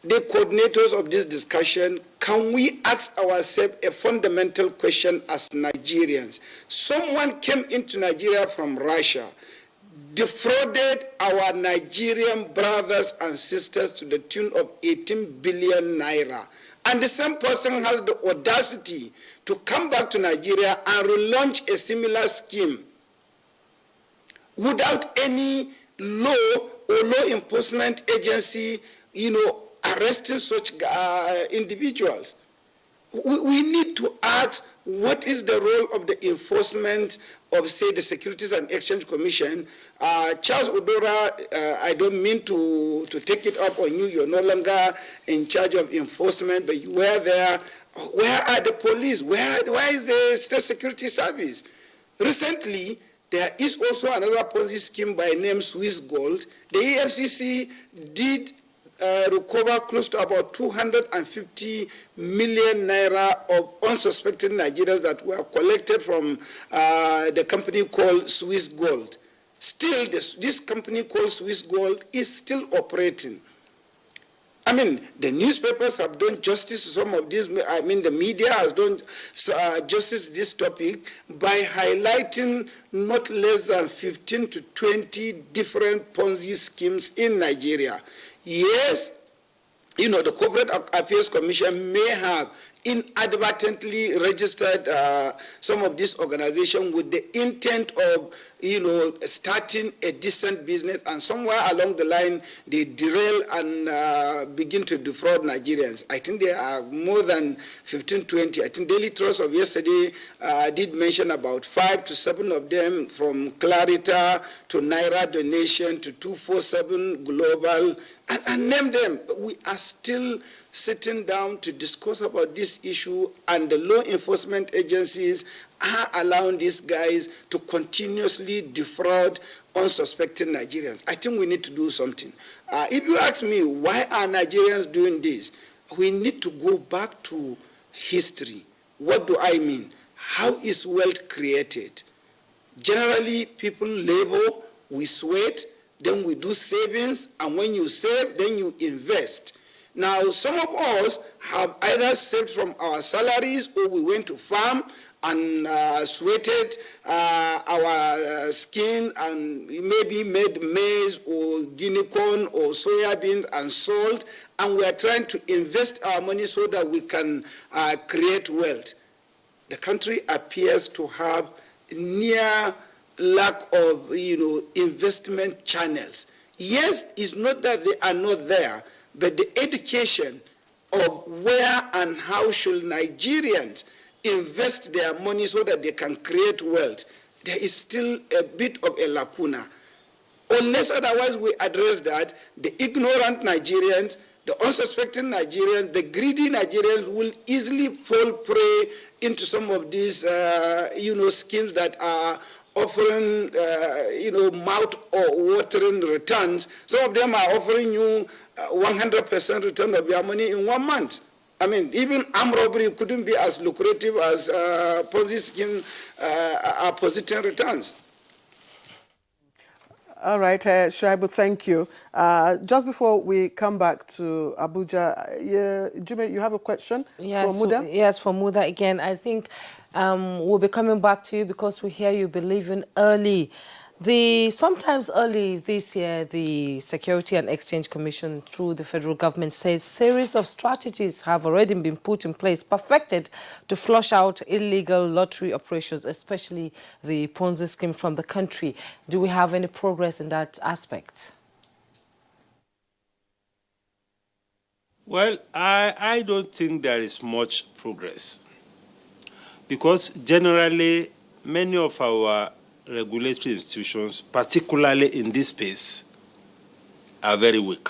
the coordinators of this discussion, can we ask ourselves a fundamental question as Nigerians? Someone came into Nigeria from Russia, defrauded our Nigerian brothers and sisters to the tune of 18 billion naira. And the same person has the audacity to come back to Nigeria and relaunch a similar scheme without any law or law enforcement agency, arresting such individuals. We need to ask, what is the role of the enforcement of, say, the Securities and Exchange Commission? Charles Odora, I don't mean to take it up on you. You're no longer in charge of enforcement, but you were there. Where are the police? Where is the State Security Service? Recently, there is also another Ponzi scheme by name Swiss Gold. The EFCC did recover close to about 250 million naira of unsuspecting Nigerians that were collected from the company called Swiss Gold. Still, this company called Swiss Gold is still operating. I mean, the newspapers have done justice to some of this. I mean, the media has done justice to this topic by highlighting not less than 15 to 20 different Ponzi schemes in Nigeria. Yes, the Corporate Affairs Commission may have inadvertently registered some of these organizations with the intent of, starting a decent business, and somewhere along the line they derail and begin to defraud Nigerians. I think there are more than 15, 20. I think Daily Trust of yesterday did mention about 5 to 7 of them, from Clarita to Naira Donation to 247 Global, and name them. We are still sitting down to discuss about this issue, and the law enforcement agencies are allowing these guys to continuously defraud unsuspecting Nigerians. I think we need to do something. If you ask me, why are Nigerians doing this? We need to go back to history. What do I mean? How is wealth created? Generally, people labor, we sweat, then we do savings, and when you save, then you invest. Now, some of us have either saved from our salaries, or we went to farm and sweated our skin and maybe made maize or guinea corn or soya beans and sold, and we are trying to invest our money so that we can create wealth. The country appears to have near lack of investment channels. Yes, it's not that they are not there, but the education of where and how should Nigerians invest their money so that they can create wealth, there is still a bit of a lacuna. Unless otherwise we address that, the ignorant Nigerians, the unsuspecting Nigerians, the greedy Nigerians will easily fall prey into some of these, schemes that are offering, mouth-watering returns. Some of them are offering you 100% return of your money in 1 month. I mean, even armed robbery couldn't be as lucrative as Ponzi scheme are positing returns. All right, Shaibu, thank you. Just before we come back to Abuja, Jimmy, you have a question for Muda? Yes, for Muda again. I think we'll be coming back to you because we hear you believing early. Sometimes early this year, the Security and Exchange Commission, through the federal government, says series of strategies have already been put in place, perfected to flush out illegal lottery operations, especially the Ponzi scheme from the country. Do we have any progress in that aspect? Well, I don't think there is much progress, because generally many of our regulatory institutions, particularly in this space, are very weak.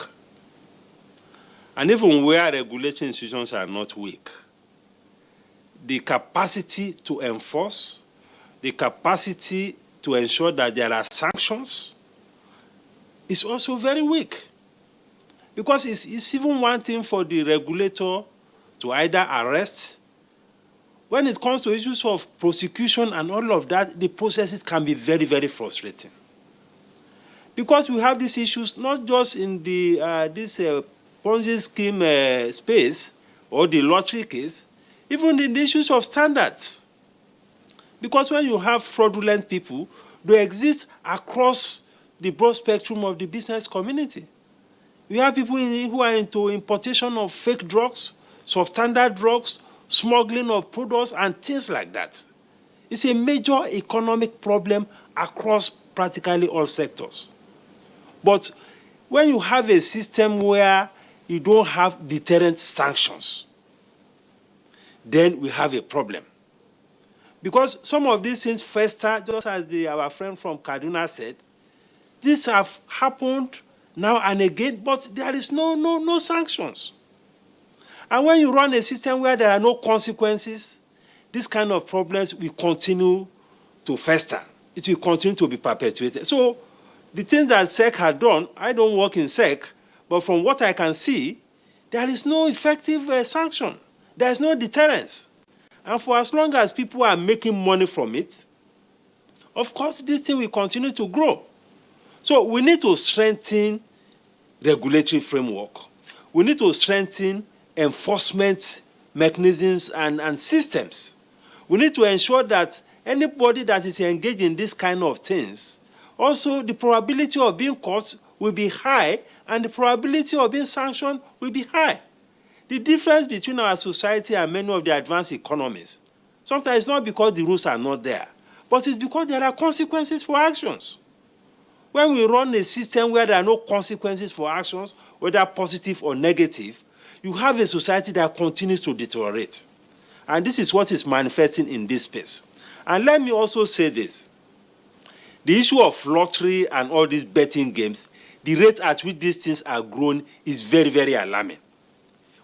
And even where regulatory institutions are not weak, the capacity to enforce, the capacity to ensure that there are sanctions is also very weak. Because it's even one thing for the regulator to either arrest. When it comes to issues of prosecution and all of that, the processes can be very, very frustrating. Because we have these issues not just in the this Ponzi scheme space or the lottery case, even in the issues of standards. Because when you have fraudulent people, they exist across the broad spectrum of the business community. We have people who are into importation of fake drugs, substandard drugs, smuggling of products, and things like that. It's a major economic problem across practically all sectors. But when you have a system where you don't have deterrent sanctions, then we have a problem. Because some of these things fester, just as our friend from Kaduna said, these have happened now and again, but there is no sanctions. And when you run a system where there are no consequences, this kind of problems will continue to fester. It will continue to be perpetuated. So the things that SEC had done, I don't work in SEC, but from what I can see, there is no effective sanction. There is no deterrence. And for as long as people are making money from it, of course, this thing will continue to grow. So we need to strengthen regulatory framework. We need to strengthen enforcement mechanisms and systems. We need to ensure that anybody that is engaged in this kind of things, also the probability of being caught will be high and the probability of being sanctioned will be high. The difference between our society and many of the advanced economies, sometimes it's not because the rules are not there, but it's because there are consequences for actions. When we run a system where there are no consequences for actions, whether positive or negative, you have a society that continues to deteriorate. And this is what is manifesting in this space. And let me also say this. The issue of lottery and all these betting games, the rate at which these things are grown is very, very alarming.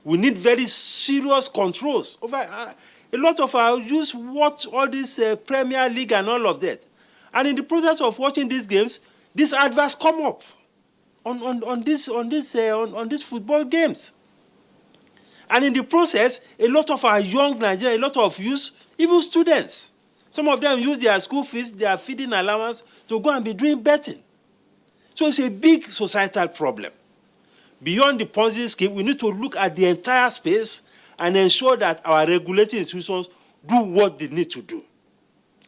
We need very serious controls over a lot of our youth watch all this Premier League and all of that. And in the process of watching these games, these adverts come up on these football games. And in the process, a lot of our young Nigerians, a lot of youth, even students, some of them use their school fees, their feeding allowance to go and be doing betting. So it's a big societal problem. Beyond the Ponzi scheme, we need to look at the entire space and ensure that our regulating institutions do what they need to do.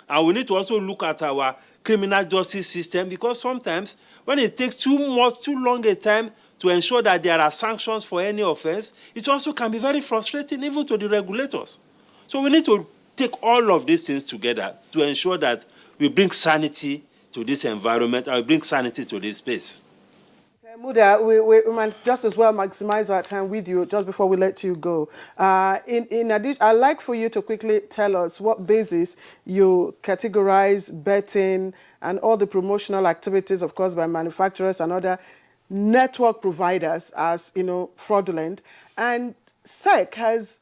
And we need to also look at our criminal justice system, because sometimes when it takes too long a time to ensure that there are sanctions for any offense, it also can be very frustrating even to the regulators. So we need to take all of these things together to ensure that we bring sanity to this environment and we bring sanity to this space. Muda, we might just as well maximize our time with you just before we let you go. In addition, I'd like for you to quickly tell us what basis you categorize betting and all the promotional activities, of course, by manufacturers and other network providers as, fraudulent. And SEC has,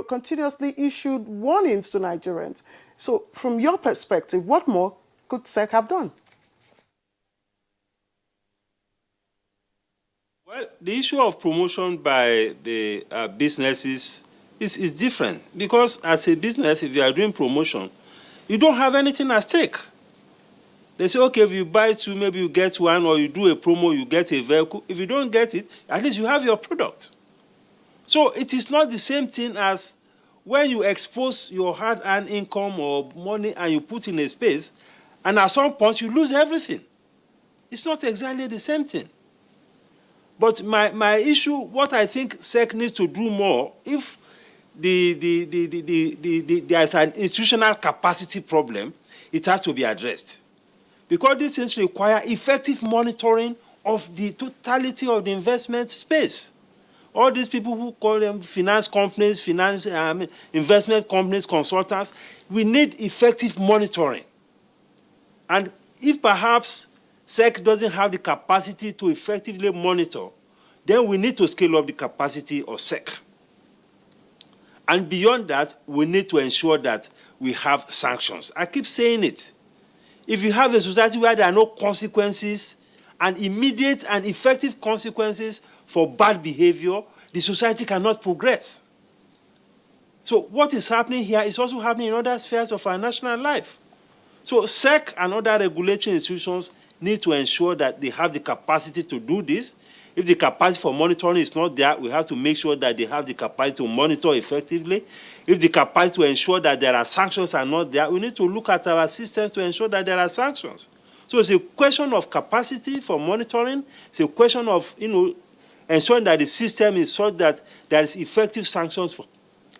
continuously issued warnings to Nigerians. So from your perspective, what more could SEC have done? Well, the issue of promotion by the businesses is different, because as a business, if you are doing promotion, you don't have anything at stake. They say, okay, if you buy two, maybe you get one, or you do a promo, you get a vehicle. If you don't get it, at least you have your product. So it is not the same thing as when you expose your hard-earned income or money and you put in a space, and at some point you lose everything. It's not exactly the same thing. But my issue, what I think SEC needs to do more, if there's an institutional capacity problem, it has to be addressed. Because these things require effective monitoring of the totality of the investment space. All these people who call them finance companies, investment companies, consultants, we need effective monitoring. And if perhaps SEC doesn't have the capacity to effectively monitor, then we need to scale up the capacity of SEC. And beyond that, we need to ensure that we have sanctions. I keep saying it. If you have a society where there are no consequences and immediate and effective consequences for bad behavior, the society cannot progress. So what is happening here is also happening in other spheres of our national life. So SEC and other regulatory institutions need to ensure that they have the capacity to do this. If the capacity for monitoring is not there, we have to make sure that they have the capacity to monitor effectively. If the capacity to ensure that there are sanctions are not there, we need to look at our systems to ensure that there are sanctions. So it's a question of capacity for monitoring. It's a question of, ensuring that the system is such that there is effective sanctions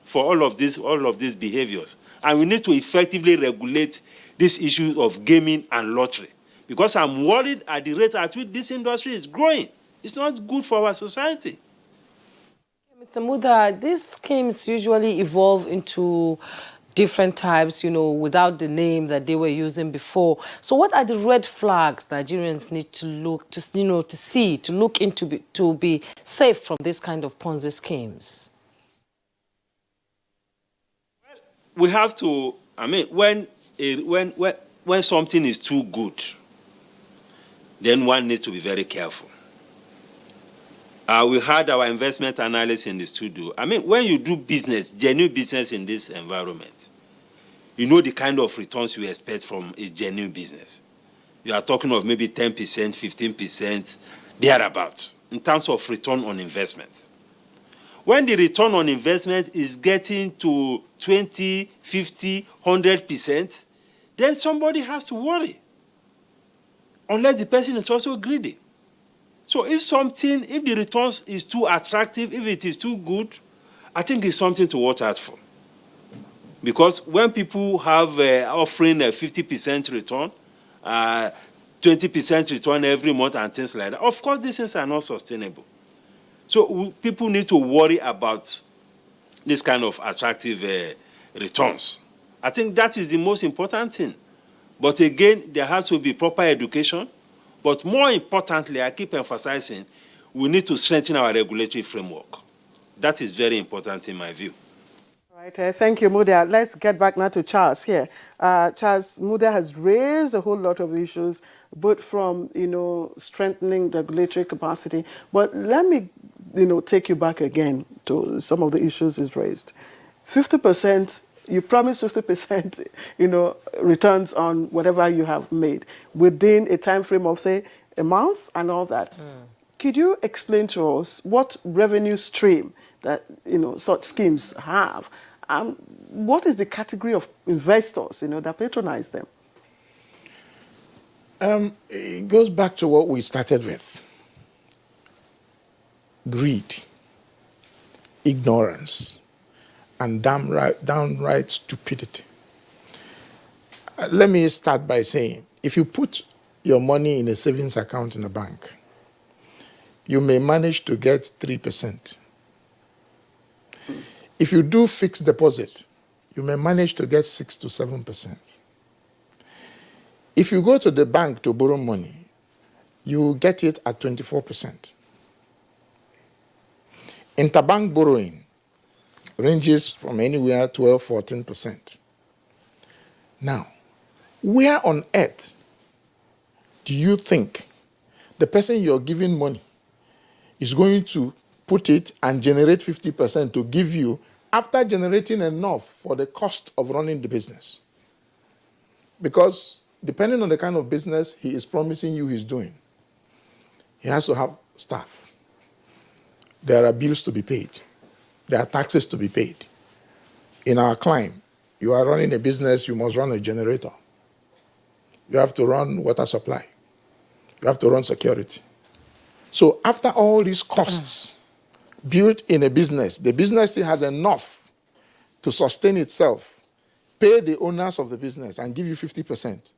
for all of these behaviors. And we need to effectively regulate this issue of gaming and lottery, because I'm worried at the rate at which this industry is growing. It's not good for our society. Mr. Muda, these schemes usually evolve into different types, without the name that they were using before. So what are the red flags Nigerians need to look to look into to be safe from this kind of Ponzi schemes? We have to, when something is too good, then one needs to be very careful. We had our investment analyst in the studio. When you do business, genuine business in this environment, you know the kind of returns you expect from a genuine business. You are talking of maybe 10%, 15%, thereabouts, in terms of return on investment. When the return on investment is getting to 20, 50, 100%, then somebody has to worry, unless the person is also greedy. So if the returns is too attractive, if it is too good, I think it's something to watch out for. Because when people have offering a 50% return, 20% return every month and things like that, of course, these things are not sustainable. So people need to worry about this kind of attractive returns. I think that is the most important thing. But again, there has to be proper education. But more importantly, I keep emphasizing, we need to strengthen our regulatory framework. That is very important in my view. Right, thank you, Muda. Let's get back now to Charles here. Charles, Muda has raised a whole lot of issues, both from, strengthening regulatory capacity. But let me, take you back again to some of the issues he's raised. 50%, you promise 50%, returns on whatever you have made within a time frame of, say, a month and all that. Could you explain to us what revenue stream that such schemes have? What is the category of investors that patronize them? It goes back to what we started with: greed, ignorance, and downright stupidity. Let me start by saying, if you put your money in a savings account in a bank, you may manage to get 3%. If you do fixed deposit, you may manage to get 6 to 7%. If you go to the bank to borrow money, you get it at 24%. Interbank borrowing ranges from anywhere 12, 14%. Now, where on earth do you think the person you're giving money is going to put it and generate 50% to give you after generating enough for the cost of running the business? Because depending on the kind of business he is promising you he's doing, he has to have staff. There are bills to be paid. There are taxes to be paid. In our climb, you are running a business, you must run a generator. You have to run water supply. You have to run security. So after all these costs built in a business, the business still has enough to sustain itself, pay the owners of the business, and give you 50%,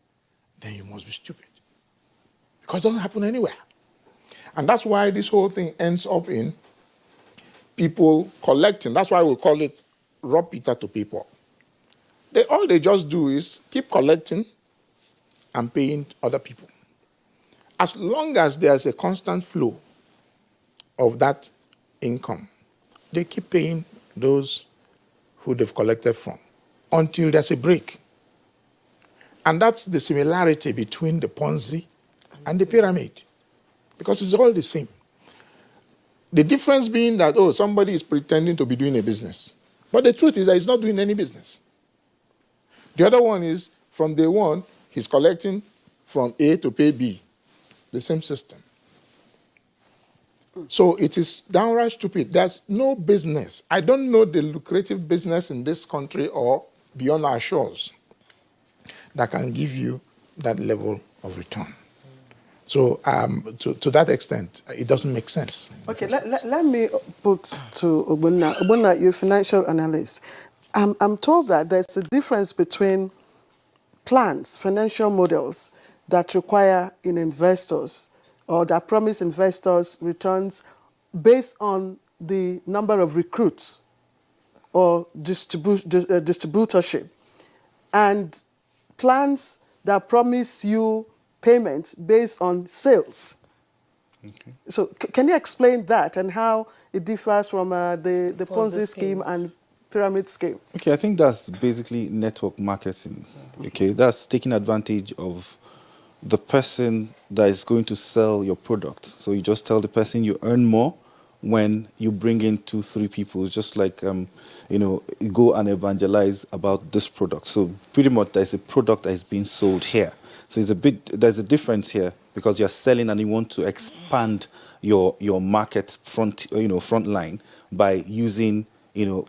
then you must be stupid. Because it doesn't happen anywhere. And that's why this whole thing ends up in people collecting. That's why we call it rob Peter to people. All they just do is keep collecting and paying other people. As long as there's a constant flow of that income, they keep paying those who they've collected from until there's a break. And that's the similarity between the Ponzi and the pyramid, because it's all the same. The difference being that, somebody is pretending to be doing a business. But the truth is that he's not doing any business. The other one is, from day one, he's collecting from A to pay B. The same system. So it is downright stupid. There's no business. I don't know the lucrative business in this country or beyond our shores that can give you that level of return. So to that extent, it doesn't make sense. Okay, let me put to Obunna. Obunna, you're a financial analyst. I'm told that there's a difference between plans, financial models, that require investors or that promise investors returns based on the number of recruits or distributorship, and plans that promise you payment based on sales. Okay. So can you explain that and how it differs from the Ponzi scheme and pyramid scheme? Okay, I think that's basically network marketing. Okay, that's taking advantage of the person that is going to sell your product. So you just tell the person you earn more when you bring in 2-3 people. It's just like, you go and evangelize about this product. So pretty much there's a product that is being sold here. So there's a difference here because you're selling and you want to expand your market front line by using, your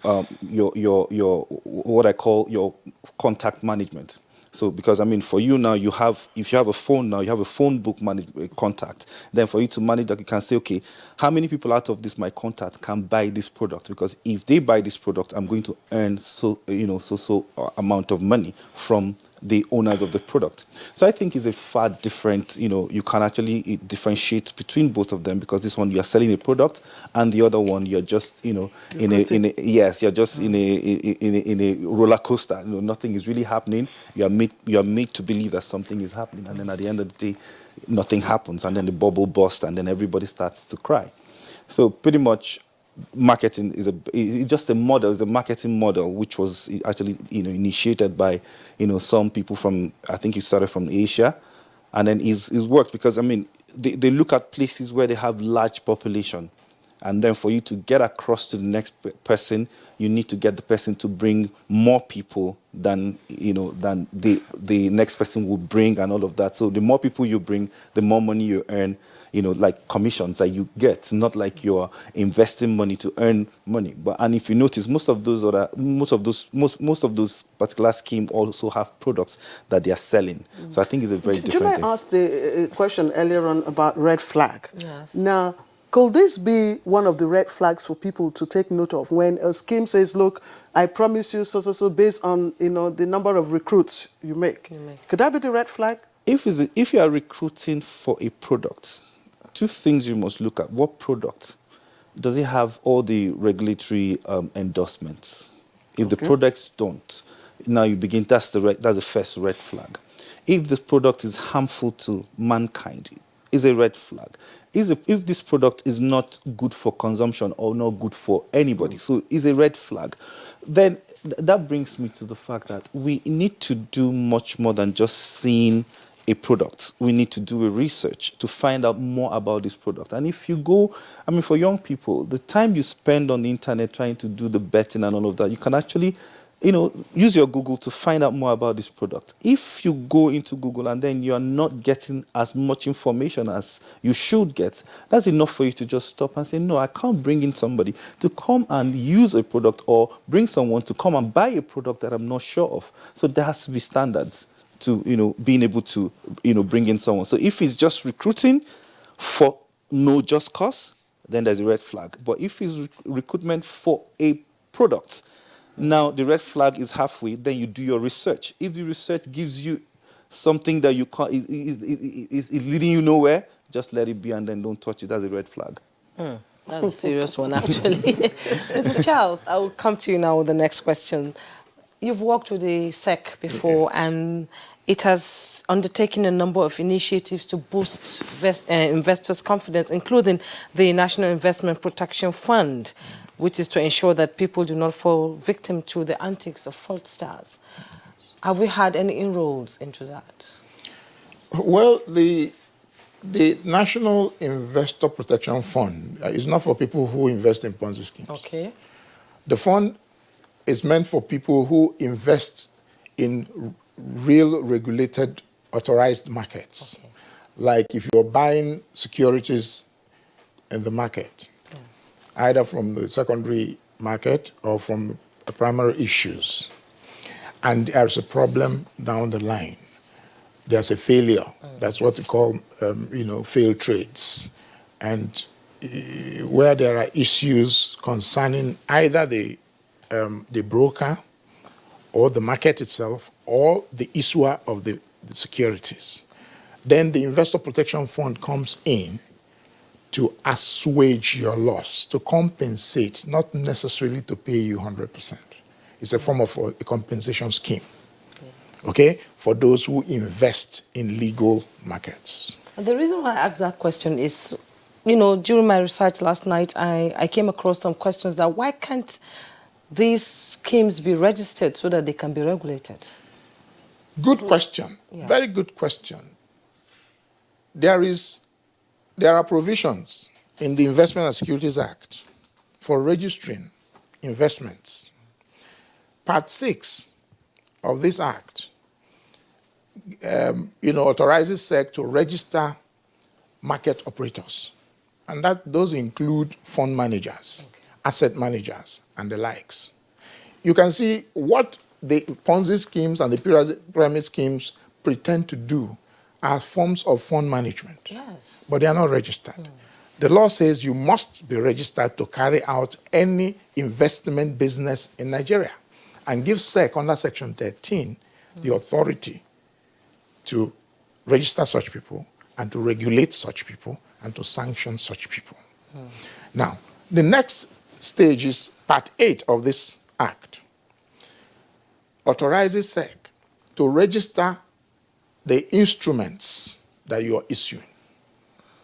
what I call your contact management. So because I mean, for you now, if you have a phone now, you have a phone book contact. Then for you to manage that, you can say, okay, how many people out of this my contact can buy this product? Because if they buy this product, I'm going to earn so amount of money from the owners of the product. So I think it's a far different, you can actually differentiate between both of them, because this one you are selling a product, and the other one you're just, you're just in a roller coaster. Nothing is really happening. You are made to believe that something is happening, and then at the end of the day, nothing happens, and then the bubble bursts, and then everybody starts to cry. So pretty much, marketing is just a model. It's a marketing model which was actually initiated by some people from, I think it started from Asia, and then is worked because I mean they look at places where they have large population, and then for you to get across to the next person, you need to get the person to bring more people than the next person will bring, and all of that. So the more people you bring, the more money you earn. Like commissions that you get, not like you're investing money to earn money. And if you notice, most of those particular schemes also have products that they are selling. So I think it's a very different thing. I asked a question earlier on about red flag. Yes. Now, could this be one of the red flags for people to take note of when a scheme says, look, I promise you so based on the number of recruits you make? Could that be the red flag? If you are recruiting for a product, two things you must look at. What product? Does it have all the regulatory endorsements? If the products don't, now you begin, that's the first red flag. If the product is harmful to mankind, is a red flag. If this product is not good for consumption or not good for anybody, so is a red flag. Then that brings me to the fact that we need to do much more than just seeing a product. We need to do a research to find out more about this product. And if you go, I mean, for young people, the time you spend on the internet trying to do the betting and all of that, you can actually, use your Google to find out more about this product. If you go into Google and then you are not getting as much information as you should get, that's enough for you to just stop and say, no, I can't bring in somebody to come and use a product, or bring someone to come and buy a product that I'm not sure of. So there has to be standards to being able to bring in someone. So if it's just recruiting for no just cause, then there's a red flag. But if it's recruitment for a product, now the red flag is halfway. Then you do your research. If the research gives you something that you can't is leading you nowhere, just let it be and then don't touch it. That's a red flag. That's a serious one, actually. Mr. Charles, I will come to you now with the next question. You've worked with the SEC before, and it has undertaken a number of initiatives to boost investors' confidence, including the National Investment Protection Fund, which is to ensure that people do not fall victim to the antics of fraudsters. Have we had any inroads into that? Well, the National Investor Protection Fund is not for people who invest in Ponzi schemes. Okay. The fund is meant for people who invest in real regulated authorized markets. Okay. Like if you're buying securities in the market, yes, either from the secondary market or from the primary issues, and there's a problem down the line, there's a failure. That's what we call, failed trades. And where there are issues concerning either the broker or the market itself or the issuer of the securities, then the Investor Protection Fund comes in to assuage your loss, to compensate, not necessarily to pay you 100%. It's a form of a compensation scheme, okay, for those who invest in legal markets. And the reason why I asked that question is, during my research last night, I came across some questions that why can't these schemes be registered so that they can be regulated? Good question. Yes. Very good question. There are provisions in the Investment and Securities Act for registering investments. Part 6 of this act, authorizes SEC to register market operators. And those include fund managers, asset managers, and the likes. You can see what the Ponzi schemes and the pyramid schemes pretend to do are forms of fund management. Yes. But they are not registered. The law says you must be registered to carry out any investment business in Nigeria and give SEC under Section 13 the authority to register such people and to regulate such people and to sanction such people. Now, the next stage is Part 8 of this Act. Authorizes SEC to register the instruments that you are issuing,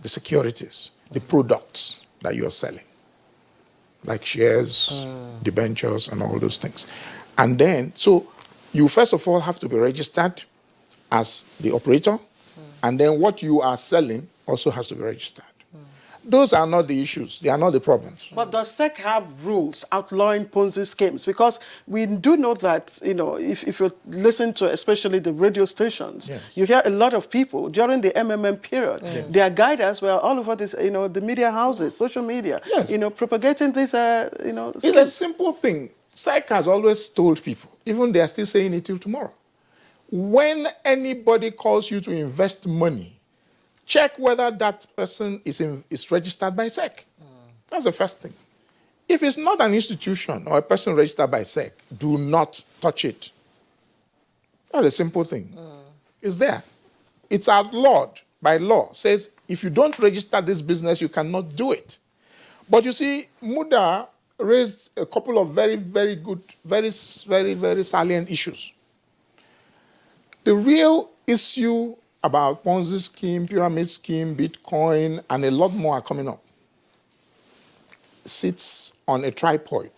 the securities, the products that you are selling, like shares, debentures, and all those things. And then, so you first of all have to be registered as the operator, and then what you are selling also has to be registered. Those are not the issues. They are not the problems. But does SEC have rules outlawing Ponzi schemes? Because we do know that, you know, if you listen to especially the radio stations, Yes. you hear a lot of people during the MMM period. Yes. Their guiders were all over this, you know, the media houses, social media, Yes. you know, propagating this, you know. It's a simple thing. SEC has always told people, even they are still saying it till tomorrow. When anybody calls you to invest money, check whether that person is registered by SEC. That's the first thing. If it's not an institution or a person registered by SEC, do not touch it. That's a simple thing. It's there. It's outlawed by law. Says if you don't register this business, you cannot do it. But you see, Muda raised a couple of very, very good, very salient issues. The real issue about Ponzi scheme, pyramid scheme, Bitcoin, and a lot more are coming up, sits on a tripod.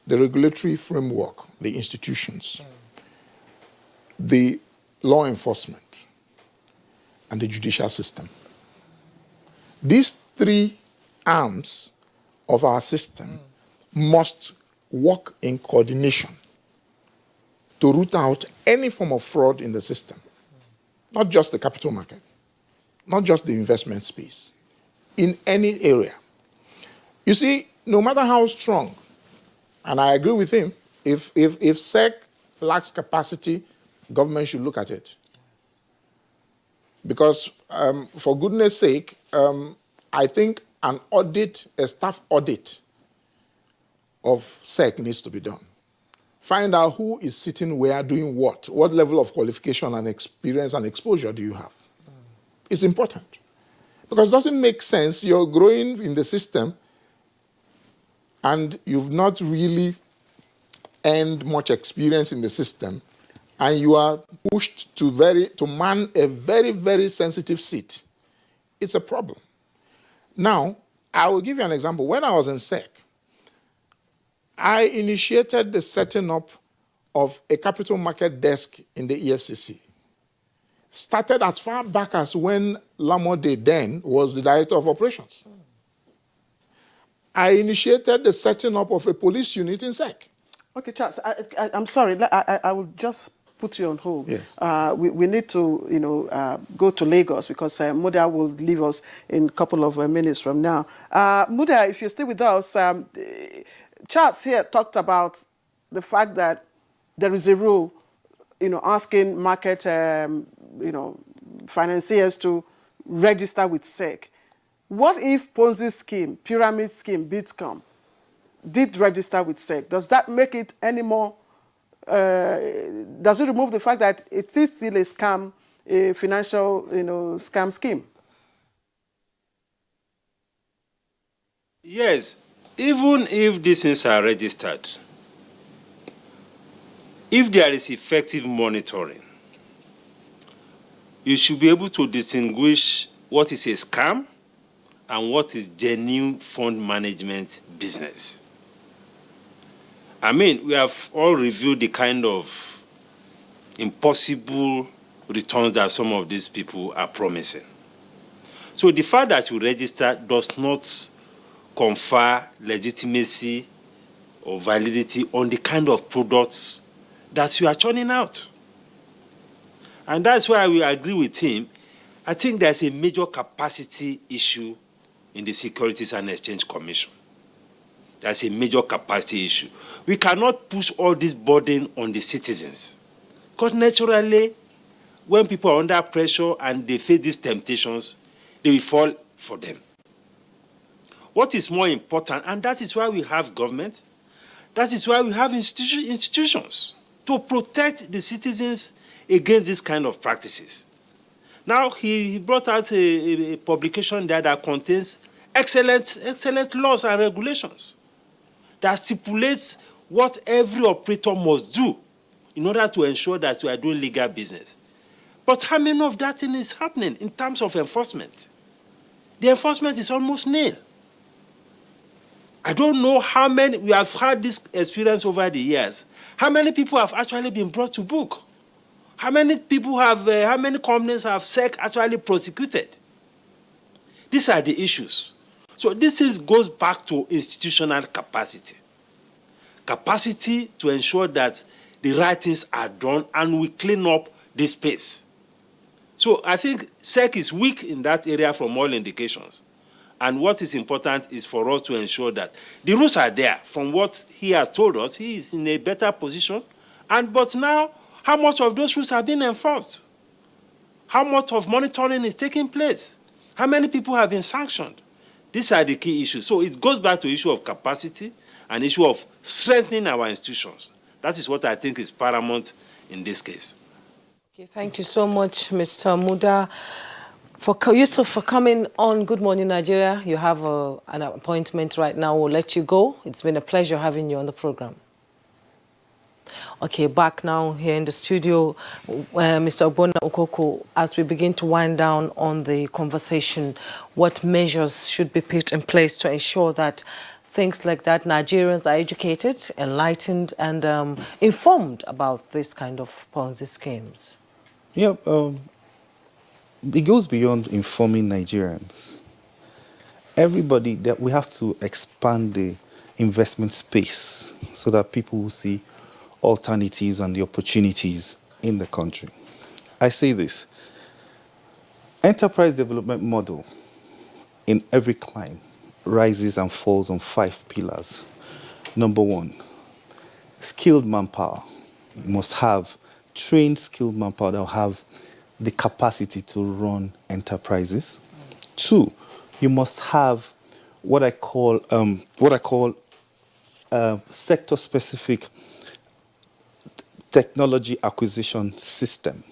The regulatory framework, the institutions, the law enforcement, and the judicial system. These three arms of our system must work in coordination to root out any form of fraud in the system. Not just the capital market, not just the investment space, in any area. You see, no matter how strong, and I agree with him, if SEC lacks capacity, government should look at it. Because for goodness sake, I think an audit, a staff audit of SEC needs to be done. Find out who is sitting where doing what level of qualification and experience and exposure do you have. It's important. Because it doesn't make sense you're growing in the system and you've not really earned much experience in the system and you are pushed to man a very, very sensitive seat. It's a problem. Now, I will give you an example. When I was in SEC, I initiated the setting up of a capital market desk in the EFCC. Started as far back as when Lamode then was the director of operations. I initiated the setting up of a police unit in SEC. Okay, Charles, I'm sorry. I will just put you on hold. Yes. We need to, you know, go to Lagos because Muda will leave us in a couple of minutes from now. Muda, if you're still with us, Charles here talked about the fact that there is a rule, you know, asking market, you know, financiers to register with SEC. What if Ponzi scheme, pyramid scheme, Bitcoin did register with SEC? Does that make it any more, does it remove the fact that it is still a scam, a financial, you know, scam scheme? Yes, even if these things are registered, if there is effective monitoring, you should be able to distinguish what is a scam and what is genuine fund management business. I mean, we have all reviewed the kind of impossible returns that some of these people are promising. So the fact that you register does not confer legitimacy or validity on the kind of products that you are churning out. And that's why we agree with him. I think there's a major capacity issue in the Securities and Exchange Commission. That's a major capacity issue. We cannot push all this burden on the citizens. Because naturally, when people are under pressure and they face these temptations, they will fall for them. What is more important, and that is why we have government, that is why we have institutions to protect the citizens against this kind of practices. Now, he brought out a publication there that contains excellent laws and regulations that stipulates what every operator must do in order to ensure that we are doing legal business. But how many of that thing is happening in terms of enforcement? The enforcement is almost nil. I don't know how many, we have had this experience over the years. How many people have actually been brought to book? How many people have, how many companies have SEC actually prosecuted? These are the issues. So this goes back to institutional capacity. Capacity to ensure that the right things are done and we clean up this space. So I think SEC is weak in that area from all indications. And what is important is for us to ensure that the rules are there. From what he has told us, he is in a better position. But now, how much of those rules are being enforced? How much of monitoring is taking place? How many people have been sanctioned? These are the key issues. So it goes back to the issue of capacity and issue of strengthening our institutions. That is what I think is paramount in this case. Okay, thank you so much, Mr. Muda. Yusuf, for coming on Good Morning Nigeria. You have an appointment right now. We'll let you go. It's been a pleasure having you on the program. Okay, back now here in the studio, Mr. Ogbonna Okoko, as we begin to wind down on the conversation, what measures should be put in place to ensure that things like that, Nigerians are educated, enlightened, and informed about this kind of Ponzi schemes? Yeah, it goes beyond informing Nigerians. Everybody, that we have to expand the investment space so that people will see alternatives and the opportunities in the country. I say this, enterprise development model in every clime rises and falls on 5 pillars. Number 1, skilled manpower. You must have trained skilled manpower that will have the capacity to run enterprises. 2, you must have what I call sector-specific technology acquisition system,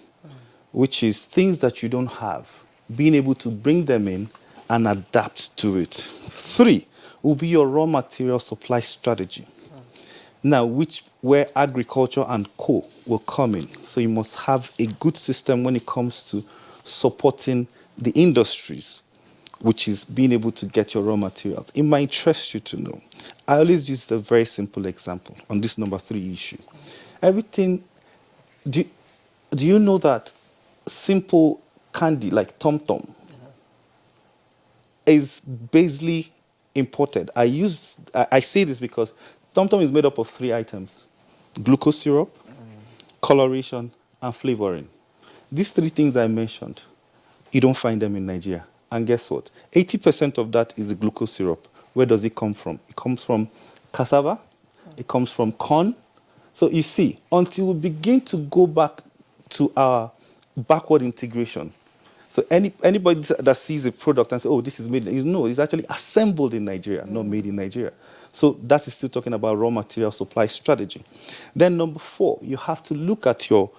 which is things that you don't have, being able to bring them in and adapt to it. 3 will be your raw material supply strategy. Now, where agriculture and co will come in. So you must have a good system when it comes to supporting the industries, which is being able to get your raw materials. It might interest you to know. I always use a very simple example on this number 3 issue. Everything, do you know that simple candy like Tom Tom is basically imported? I say this because Tom Tom is made up of 3 items: glucose syrup, coloration, and flavoring. These 3 things I mentioned, you don't find them in Nigeria. And guess what? 80% of that is the glucose syrup. Where does it come from? It comes from cassava, it comes from corn. So you see, until we begin to go back to our backward integration, so anybody that sees a product and says, oh, this is made, no, it's actually assembled in Nigeria, not made in Nigeria. So that is still talking about raw material supply strategy. Then number 4, you have to look at your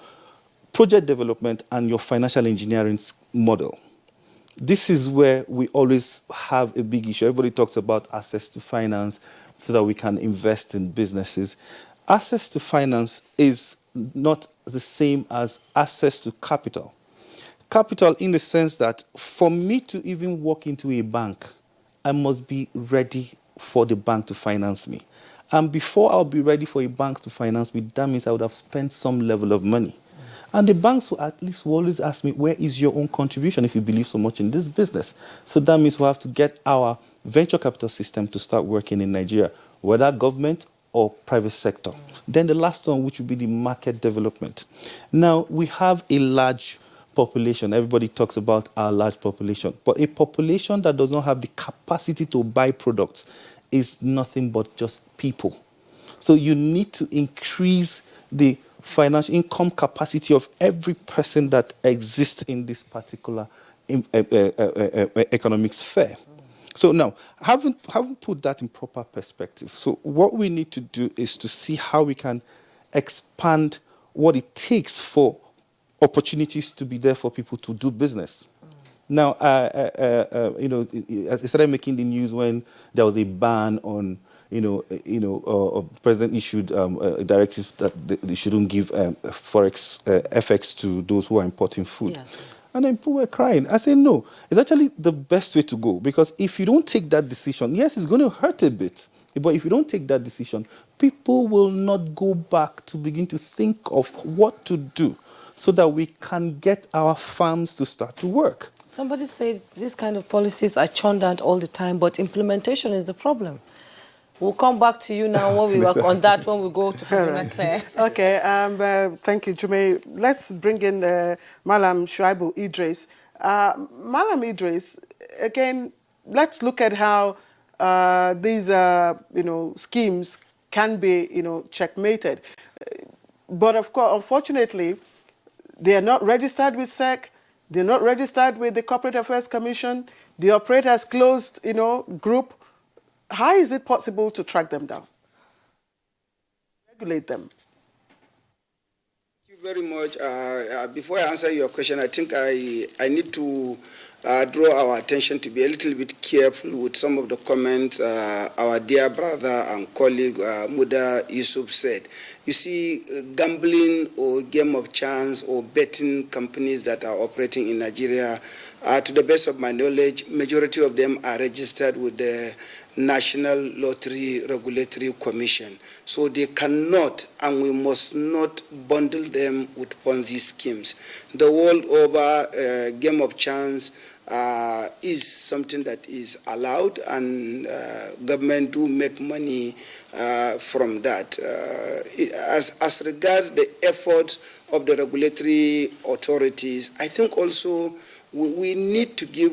project development and your financial engineering model. This is where we always have a big issue. Everybody talks about access to finance so that we can invest in businesses. Access to finance is not the same as access to capital. Capital in the sense that for me to even walk into a bank, I must be ready for the bank to finance me. And before I'll be ready for a bank to finance me, that means I would have spent some level of money. And the banks will at least always ask me, where is your own contribution if you believe so much in this business? So that means we have to get our venture capital system to start working in Nigeria, whether government or private sector. Then the last one, which would be the market development. Now, we have a large population. Everybody talks about our large population. But a population that does not have the capacity to buy products is nothing but just people. So you need to increase the financial income capacity of every person that exists in this particular economic sphere. So now, having put that in proper perspective, so what we need to do is to see how we can expand what it takes for opportunities to be there for people to do business. Now, I started making the news when there was a ban on, President issued a directive that they shouldn't give forex FX to those who are importing food. Yes. And then people were crying. I said, no, it's actually the best way to go, because if you don't take that decision, yes, it's going to hurt a bit. But if you don't take that decision, people will not go back to begin to think of what to do so that we can get our farms to start to work. Somebody says these kind of policies are churned out all the time, but implementation is the problem. We'll come back to you now when we work on that, when we go to Kaduna Claire. Okay, thank you, Jume. Let's bring in Malam Shuaibu Idris. Malam Idris, again, let's look at how these schemes can be checkmated. But of course, unfortunately, they are not registered with SEC. They're not registered with the Corporate Affairs Commission. The operators closed, group. How is it possible to track them down, regulate them? Thank you very much. Before I answer your question, I think I need to draw our attention to be a little bit careful with some of the comments our dear brother and colleague Muda Yusuf said. You see, gambling or game of chance or betting companies that are operating in Nigeria, to the best of my knowledge, majority of them are registered with the National Lottery Regulatory Commission. So they cannot, and we must not bundle them with Ponzi schemes. The world over, game of chance is something that is allowed, and government do make money from that. As regards the efforts of the regulatory authorities, I think also we need to give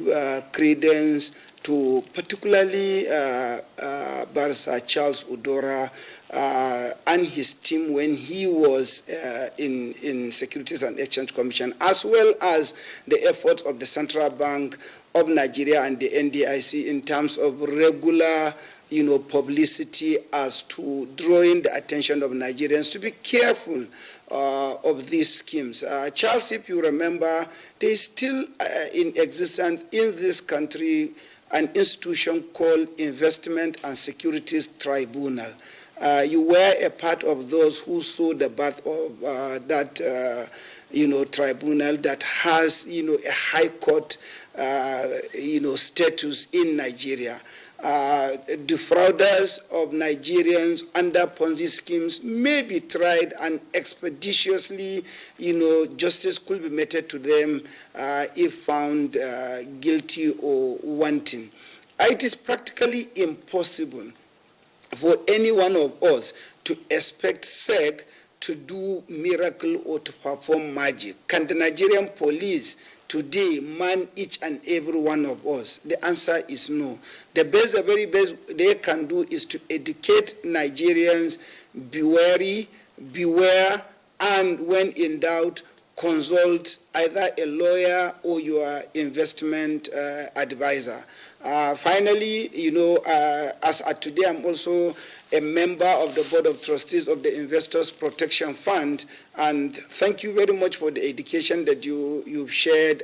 credence to particularly Barrister Charles Udora and his team when he was in Securities and Exchange Commission, as well as the efforts of the Central Bank of Nigeria and the NDIC in terms of regular publicity as to drawing the attention of Nigerians to be careful of these schemes. Charles, if you remember, there is still in existence in this country an institution called Investment and Securities Tribunal. You were a part of those who saw the birth of that, tribunal that has, a high court, status in Nigeria. Defrauders of Nigerians under Ponzi schemes may be tried, and expeditiously, justice could be meted to them if found guilty or wanting. It is practically impossible for any one of us to expect SEC to do miracle or to perform magic. Can the Nigerian police today man each and every one of us? The answer is no. The very best they can do is to educate Nigerians, be wary, beware, and when in doubt, consult either a lawyer or your investment advisor. Finally, as at today, I'm also a member of the Board of Trustees of the Investors Protection Fund, and thank you very much for the education that you've shared,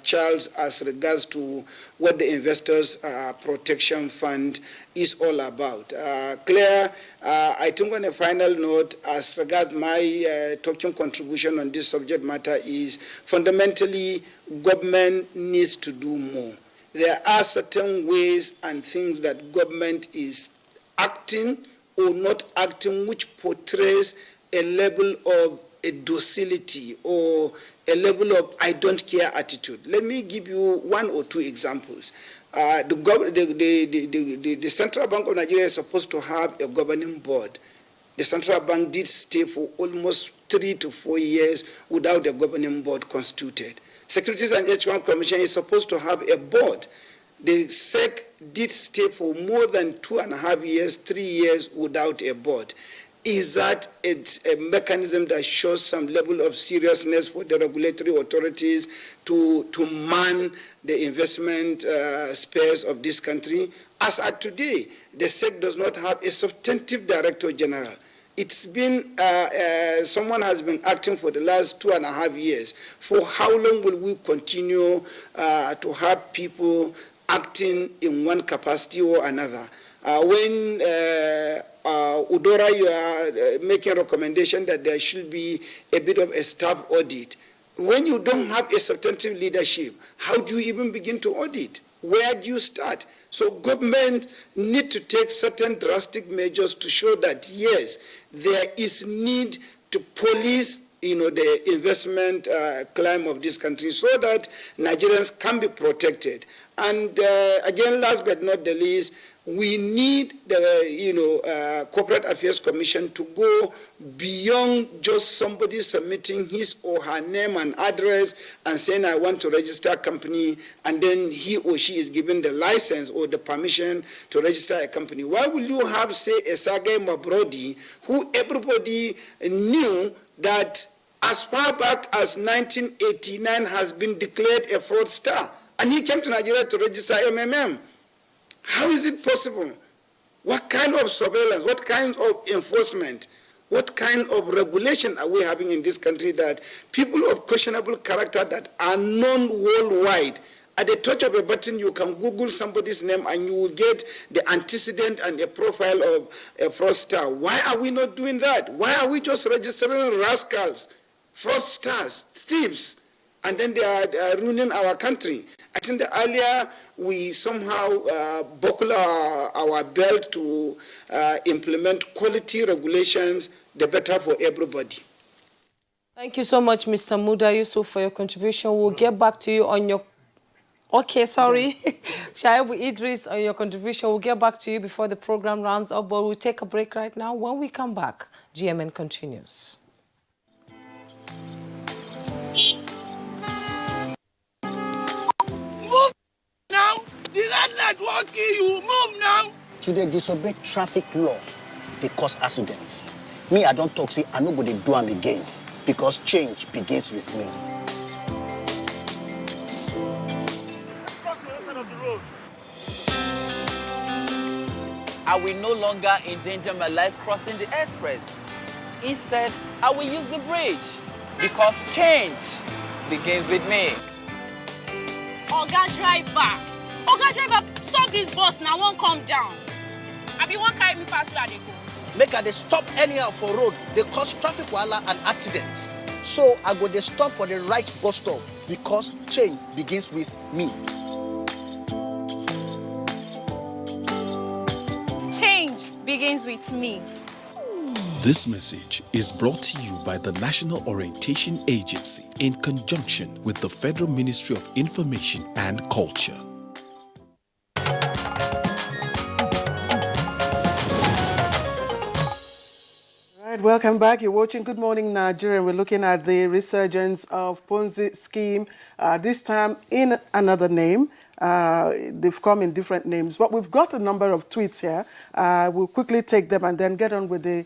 Charles, as regards to what the Investors Protection Fund is all about. Claire, I think on a final note, as regards my talking contribution on this subject matter is fundamentally government needs to do more. There are certain ways and things that government is acting or not acting which portrays a level of a docility or a level of I don't care attitude. Let me give you one or two examples. The Central Bank of Nigeria is supposed to have a governing board. The Central Bank did stay for almost 3 to 4 years without a governing board constituted. Securities and Exchange Commission is supposed to have a board. The SEC did stay for more than 2.5 years, 3 years without a board. Is that it's a mechanism that shows some level of seriousness for the regulatory authorities to man the investment space of this country? As at today, the SEC does not have a substantive director general. It's been, someone has been acting for the last 2.5 years. For how long will we continue to have people acting in one capacity or another? When Udora, you are making a recommendation that there should be a bit of a staff audit. When you don't have a substantive leadership, how do you even begin to audit? Where do you start? So government need to take certain drastic measures to show that, yes, there is need to police the investment climb of this country so that Nigerians can be protected. And again, last but not the least, we need the Corporate Affairs Commission to go beyond just somebody submitting his or her name and address and saying, I want to register a company, and then he or she is given the license or the permission to register a company. Why will you have, say, a Sage Mabrodi, who everybody knew that as far back as 1989 has been declared a fraudster, and he came to Nigeria to register MMM? How is it possible? What kind of surveillance, what kind of enforcement, what kind of regulation are we having in this country that people of questionable character that are known worldwide, at the touch of a button you can Google somebody's name and you will get the antecedent and a profile of a fraudster? Why are we not doing that? Why are we just registering rascals, fraudsters, thieves, and then they are ruining our country? I think the earlier we somehow buckle our belt to implement quality regulations, the better for everybody. Thank you so much, Mr. Muda Yusuf, for your contribution. We'll get back to you on your... Okay, sorry. Shaibu Idris, on your contribution. We'll get back to you before the program runs up, but we'll take a break right now. When we come back, GMN continues. Now, the red light won't kill you. Move now. To the disobey traffic law, they cause accidents. Me, I don't talk, say, I no go dey do them again, because change begins with me. I will no longer endanger my life crossing the express. Instead, I will use the bridge, because change begins with me. Oga driver, stop this bus now, won't come down. I be one carry me pass where they go. Make they stop anyhow for road, they cause traffic wahala and accidents. So I go dey stop for the right bus stop, because change begins with me. Change begins with me. This message is brought to you by the National Orientation Agency in conjunction with the Federal Ministry of Information and Culture. Right, welcome back. You're watching Good Morning Nigeria. We're looking at the resurgence of Ponzi scheme, this time in another name. They've come in different names, but we've got a number of tweets here. We'll quickly take them and then get on with the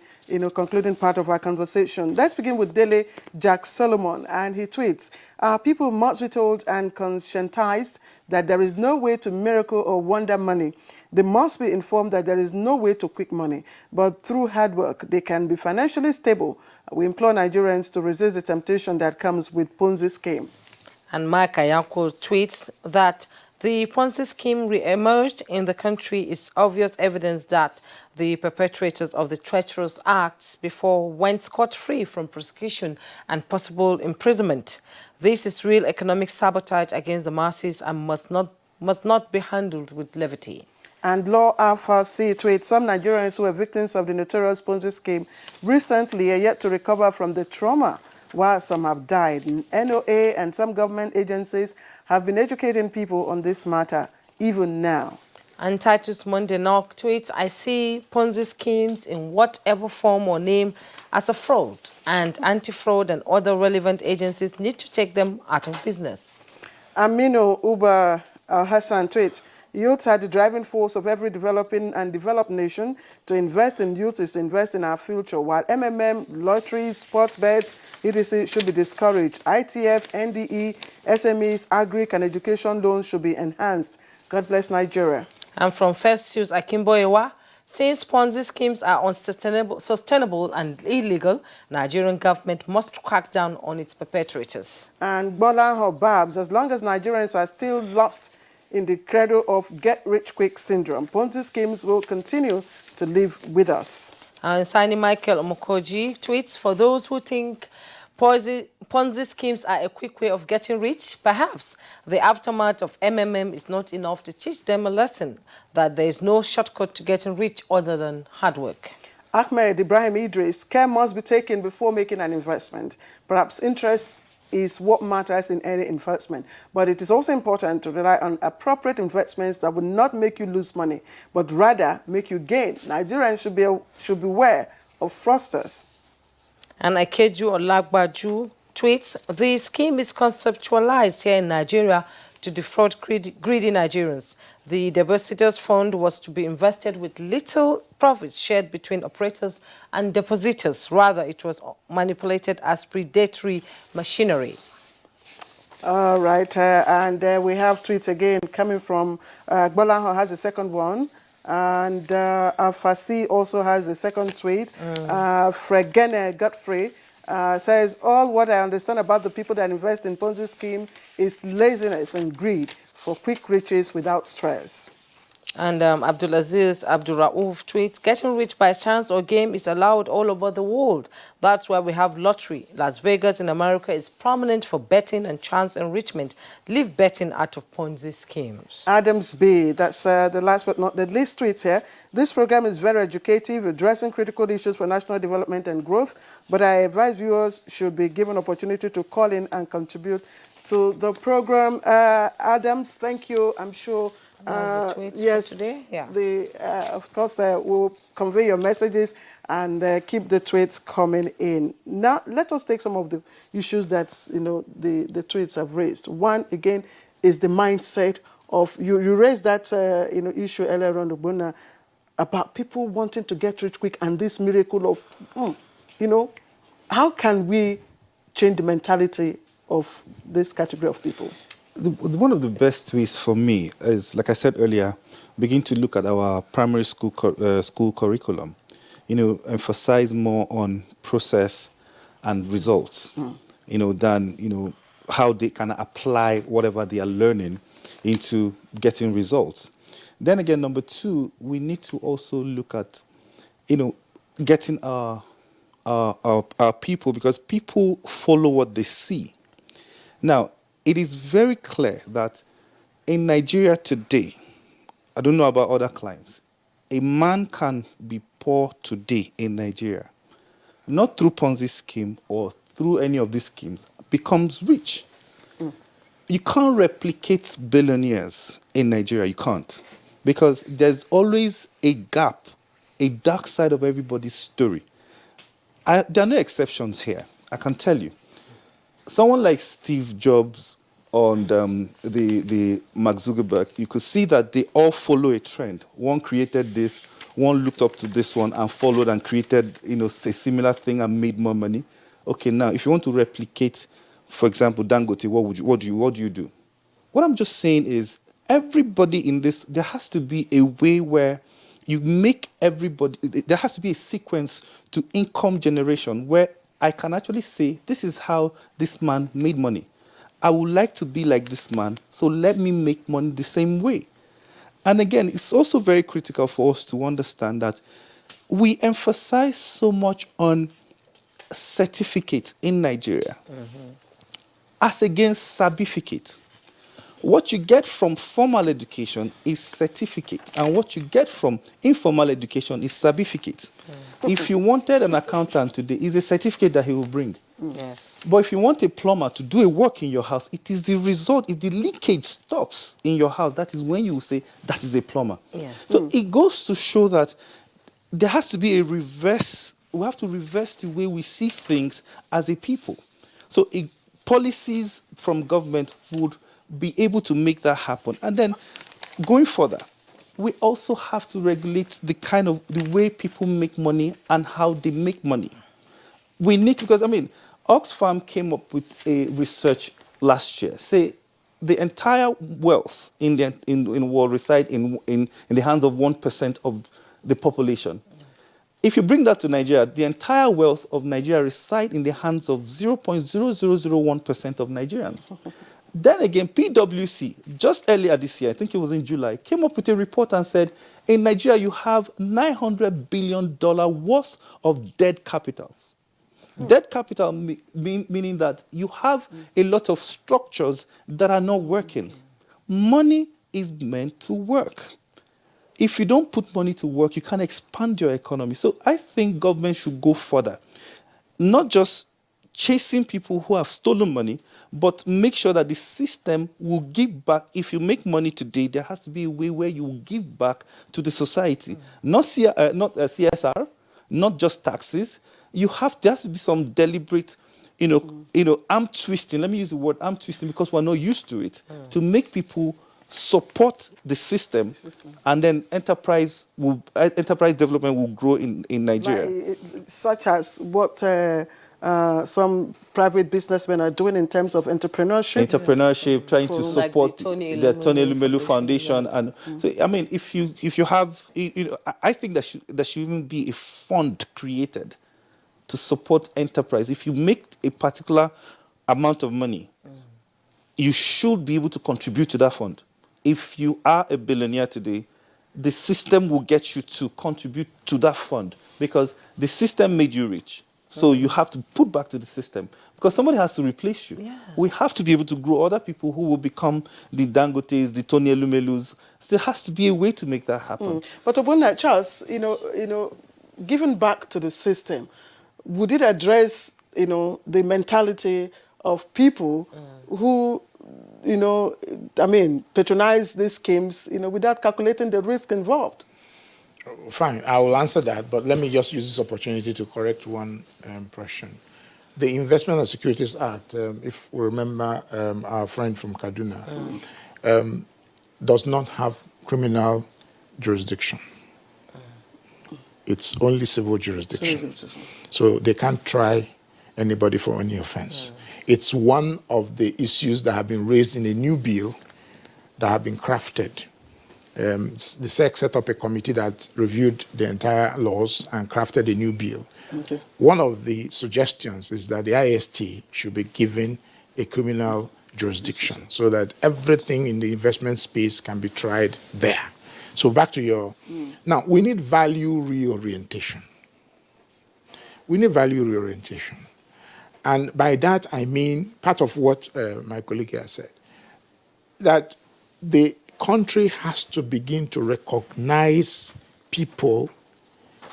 concluding part of our conversation. Let's begin with Dele Jack Solomon, and he tweets, people must be told and conscientized that there is no way to miracle or wonder money. They must be informed that there is no way to quick money, but through hard work, they can be financially stable. We implore Nigerians to resist the temptation that comes with Ponzi scheme. And Mike Ayako tweets that the Ponzi scheme re-emerged in the country is obvious evidence that the perpetrators of the treacherous acts before went scot-free from prosecution and possible imprisonment. This is real economic sabotage against the masses and must not be handled with levity. And Law Alpha C tweets, some Nigerians who were victims of the notorious Ponzi scheme recently are yet to recover from the trauma, while some have died. NOA and some government agencies have been educating people on this matter, even now. And Titus Mondenok tweets, I see Ponzi schemes in whatever form or name as a fraud, and anti-fraud and other relevant agencies need to take them out of business. Amino Uba Hassan tweets, Youths are the driving force of every developing and developed nation. To invest in youth is to invest in our future. While MMM, lotteries, sports bets, etc. should be discouraged, ITF, NDE, SMEs, agric and education loans should be enhanced. God bless Nigeria. And from First News, Akimboewa, since Ponzi schemes are sustainable and illegal, Nigerian government must crack down on its perpetrators. And Bolanho Babs, as long as Nigerians are still lost in the cradle of get-rich-quick syndrome, Ponzi schemes will continue to live with us. And Sani Michael Omokoji tweets, for those who think Ponzi schemes are a quick way of getting rich, perhaps the aftermath of MMM is not enough to teach them a lesson that there is no shortcut to getting rich other than hard work. Ahmed Ibrahim Idris, care must be taken before making an investment. Perhaps interest is what matters in any investment, but it is also important to rely on appropriate investments that will not make you lose money, but rather make you gain. Nigerians should beware of fraudsters. And Akeju Olagbaju tweets, the scheme is conceptualized here in Nigeria to defraud greedy Nigerians. The Depositors Fund was to be invested with little profits shared between operators and depositors. Rather, it was manipulated as predatory machinery. All right, and we have tweets again coming from Bolanho has a second one. And Afasi also has a second tweet. Fregene Godfrey says, all what I understand about the people that invest in Ponzi scheme is laziness and greed for quick riches without stress. And Abdulaziz Abdurraouf tweets, getting rich by chance or game is allowed all over the world. That's why we have lottery. Las Vegas in America is prominent for betting and chance enrichment. Leave betting out of Ponzi schemes. Adams B, that's the last but not the least tweets here. This program is very educative, addressing critical issues for national development and growth, but I advise viewers should be given opportunity to call in and contribute to the program. Adams, thank you. I'm sure yes, today? Yeah. Of course, we'll convey your messages and keep the tweets coming in. Now, let us take some of the issues that the tweets have raised. One, again, is the mindset of you raised that issue earlier on, Obuna, about people wanting to get rich quick and this miracle of how can we change the mentality of this category of people? One of the best ways for me is, like I said earlier, begin to look at our primary school curriculum. Emphasize more on process and results, than how they can apply whatever they are learning into getting results. Then again, number two, we need to also look at, getting our people, because people follow what they see. Now, it is very clear that in Nigeria today, I don't know about other climes, a man can be poor today in Nigeria, not through Ponzi scheme or through any of these schemes, becomes rich. You can't replicate billionaires in Nigeria, you can't. Because there's always a gap, a dark side of everybody's story. There are no exceptions here, I can tell you. Someone like Steve Jobs and the Mark Zuckerberg, you could see that they all follow a trend. One created this, one looked up to this one and followed and created a similar thing and made more money. Okay, now if you want to replicate, for example, Dangote, what do you do? What I'm just saying is everybody in this, there has to be a way where you make everybody, there has to be a sequence to income generation where I can actually say, this is how this man made money. I would like to be like this man, so let me make money the same way. And again, it's also very critical for us to understand that we emphasize so much on certificates in Nigeria as against certificate. What you get from formal education is certificate, and what you get from informal education is certificate. If you wanted an accountant today, it's a certificate that he will bring. Yes. But if you want a plumber to do a work in your house, it is the result. If the leakage stops in your house, that is when you will say that is a plumber. Yes. So it goes to show that there has to be a reverse. We have to reverse the way we see things as a people. So policies from government would be able to make that happen. And then going further, we also have to regulate the way people make money and how they make money. We need to, because Oxfam came up with a research last year, say the entire wealth in the world reside in the hands of 1% of the population. If you bring that to Nigeria, the entire wealth of Nigeria reside in the hands of 0.0001% of Nigerians. Then again, PwC, just earlier this year, I think it was in July, came up with a report and said, in Nigeria, you have $900 billion worth of dead capitals. Dead capital meaning that you have a lot of structures that are not working. Money is meant to work. If you don't put money to work, you can't expand your economy. So I think government should go further. Not just chasing people who have stolen money, but make sure that the system will give back. If you make money today, there has to be a way where you will give back to the society. Not CSR, not just taxes. There has to be some deliberate, arm twisting. Let me use the word arm twisting because we're not used to it, to make people support the system, and then enterprise development will grow in Nigeria. Such as what some private businessmen are doing in terms of entrepreneurship. Trying to support the Tony Elumelu Foundation. Yes. And so, if you have, I think there should even be a fund created to support enterprise. If you make a particular amount of money, you should be able to contribute to that fund. If you are a billionaire today, the system will get you to contribute to that fund because the system made you rich. So you have to put back to the system because somebody has to replace you. Yeah. We have to be able to grow other people who will become the Dangotes, the Tony Elumelus. So there has to be a way to make that happen. But Obunna, Charles, giving back to the system, would it address, the mentality of people who, patronize these schemes, without calculating the risk involved? Fine, I will answer that, but let me just use this opportunity to correct one impression. The Investment and Securities Act, if we remember our friend from Kaduna, does not have criminal jurisdiction. It's only civil jurisdiction. So they can't try anybody for any offense. It's one of the issues that have been raised in a new bill that have been crafted. The SEC set up a committee that reviewed the entire laws and crafted a new bill. Okay. One of the suggestions is that the IST should be given a criminal jurisdiction so that everything in the investment space can be tried there. So back to your... Now, we need value reorientation. We need value reorientation. And by that, I mean part of what my colleague here said, that the country has to begin to recognize people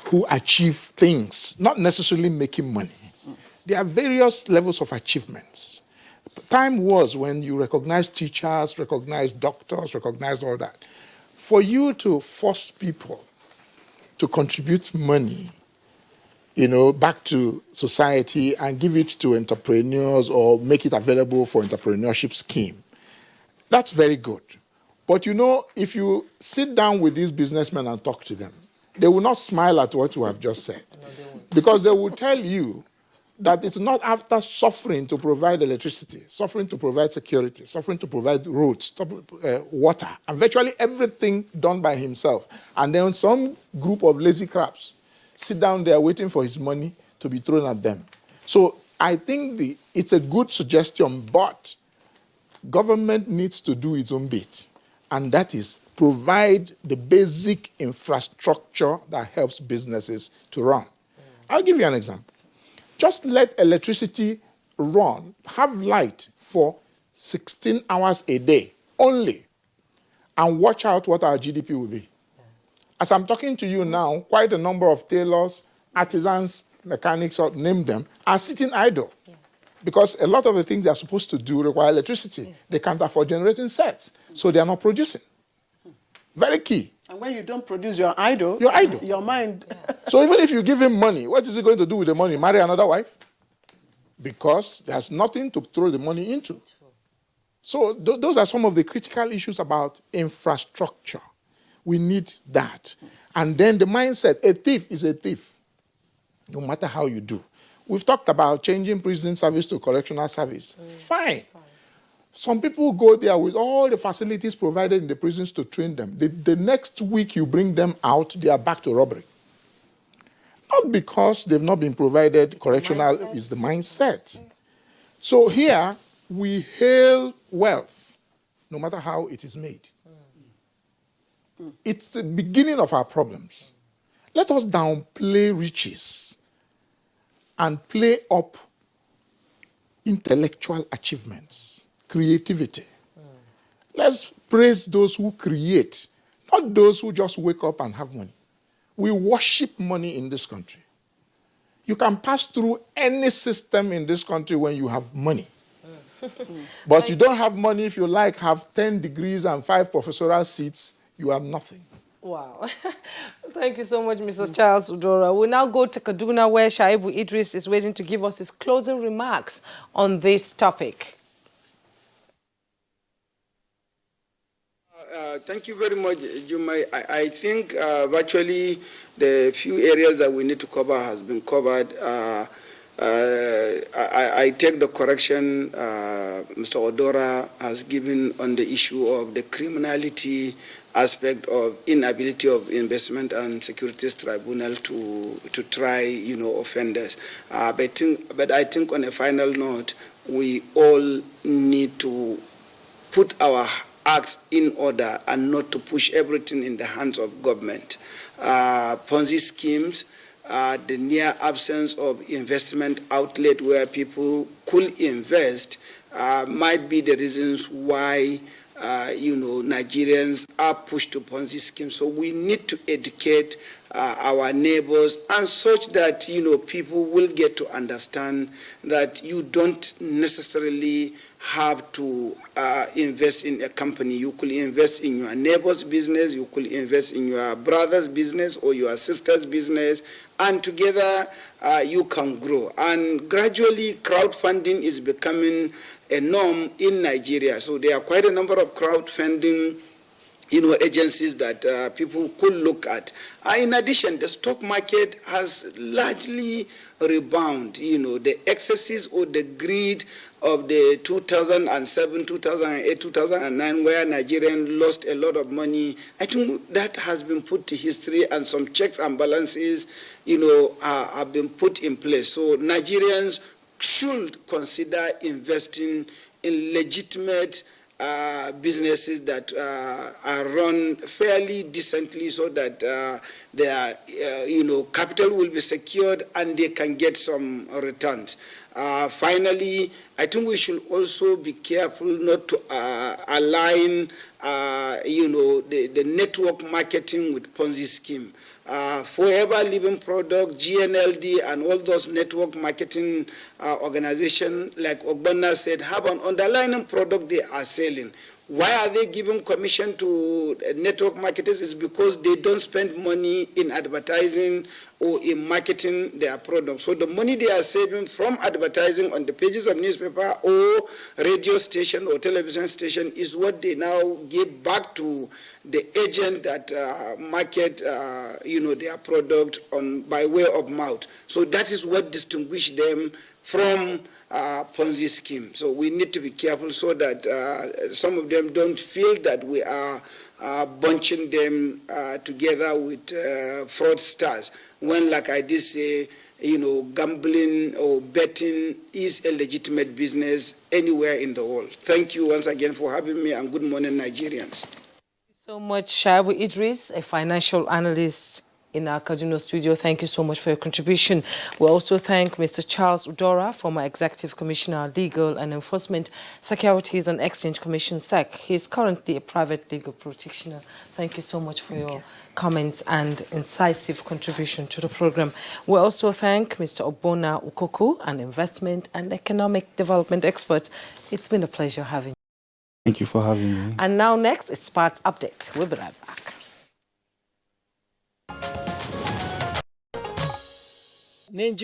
who achieve things, not necessarily making money. There are various levels of achievements. Time was when you recognize teachers, recognize doctors, recognize all that. For you to force people to contribute money, back to society and give it to entrepreneurs or make it available for entrepreneurship scheme, that's very good. But if you sit down with these businessmen and talk to them, they will not smile at what you have just said. No, because they will tell you that it's not after suffering to provide electricity, suffering to provide security, suffering to provide roads, water, and virtually everything done by himself. And then some group of lazy crabs sit down there waiting for his money to be thrown at them. So I think it's a good suggestion, but government needs to do its own bit. And that is provide the basic infrastructure that helps businesses to run. I'll give you an example. Just let electricity run, have light for 16 hours a day only, and watch out what our GDP will be. Yes. As I'm talking to you now, quite a number of tailors, artisans, mechanics, or name them, are sitting idle. Yes. Because a lot of the things they're supposed to do require electricity. Yes. They can't afford generating sets, so they are not producing. Very key. And when you don't produce, you're idle. You're idle. Your mind. So even if you give him money, what is he going to do with the money? Marry another wife? Because there's nothing to throw the money into. So those are some of the critical issues about infrastructure. We need that. And then the mindset, a thief is a thief, no matter how you do. We've talked about changing prison service to correctional service. Fine. Some people go there with all the facilities provided in the prisons to train them. The next week you bring them out, they are back to robbery. Not because they've not been provided correctional, it's the mindset. So here, we hail wealth, no matter how it is made. It's the beginning of our problems. Let us downplay riches and play up intellectual achievements, creativity. Let's praise those who create, not those who just wake up and have money. We worship money in this country. You can pass through any system in this country when you have money. But you don't have money if you have 10 degrees and 5 professorial seats, you are nothing. Wow. Thank you so much, Mr. Charles Udora. We'll now go to Kaduna, where Shaibu Idris is waiting to give us his closing remarks on this topic. Thank you very much, Jumai. I think virtually the few areas that we need to cover has been covered. I take the correction Mr. Odora has given on the issue of the criminality aspect of inability of investment and securities tribunal to try, offenders. But I think on a final note, we all need to put our acts in order and not to push everything in the hands of government. Ponzi schemes, the near absence of investment outlet where people could invest might be the reasons why Nigerians are pushed to Ponzi schemes. So we need to educate our neighbors and such that people will get to understand that you don't necessarily have to invest in a company. You could invest in your neighbor's business, you could invest in your brother's business or your sister's business, and together you can grow. And gradually crowdfunding is becoming a norm in Nigeria. So there are quite a number of crowdfunding agencies that people could look at. In addition, the stock market has largely rebounded. The excesses or the greed of the 2007, 2008, 2009, where Nigerians lost a lot of money, I think that has been put to history, and some checks and balances, have been put in place. So Nigerians should consider investing in legitimate businesses that are run fairly decently, so that their capital will be secured and they can get some returns. Finally, I think we should also be careful not to align the network marketing with Ponzi scheme. Forever Living Product, GNLD, and all those network marketing organizations, like Ogbonna said, have an underlying product they are selling. Why are they giving commission to network marketers? It's because they don't spend money in advertising or in marketing their products. So the money they are saving from advertising on the pages of newspaper or radio station or television station is what they now give back to the agent that market their product by way of mouth. So that is what distinguishes them from Ponzi scheme. So we need to be careful so that some of them don't feel that we are bunching them together with fraudsters. When, like I did say, gambling or betting is a legitimate business anywhere in the world. Thank you once again for having me, and good morning, Nigerians. Thank you so much, Shaibu Idris, a financial analyst in our Kaduna studio. Thank you so much for your contribution. We also thank Mr. Charles Udora, former Executive Commissioner, Legal and Enforcement, Securities and Exchange Commission, SEC. He is currently a private legal practitioner. Thank you so much for your comments and incisive contribution to the program. We also thank Mr. Obona Ukoku, an investment and economic development expert. It's been a pleasure having you. Thank you for having me. And now next, it's Sports Update. We'll be right back. Nigeria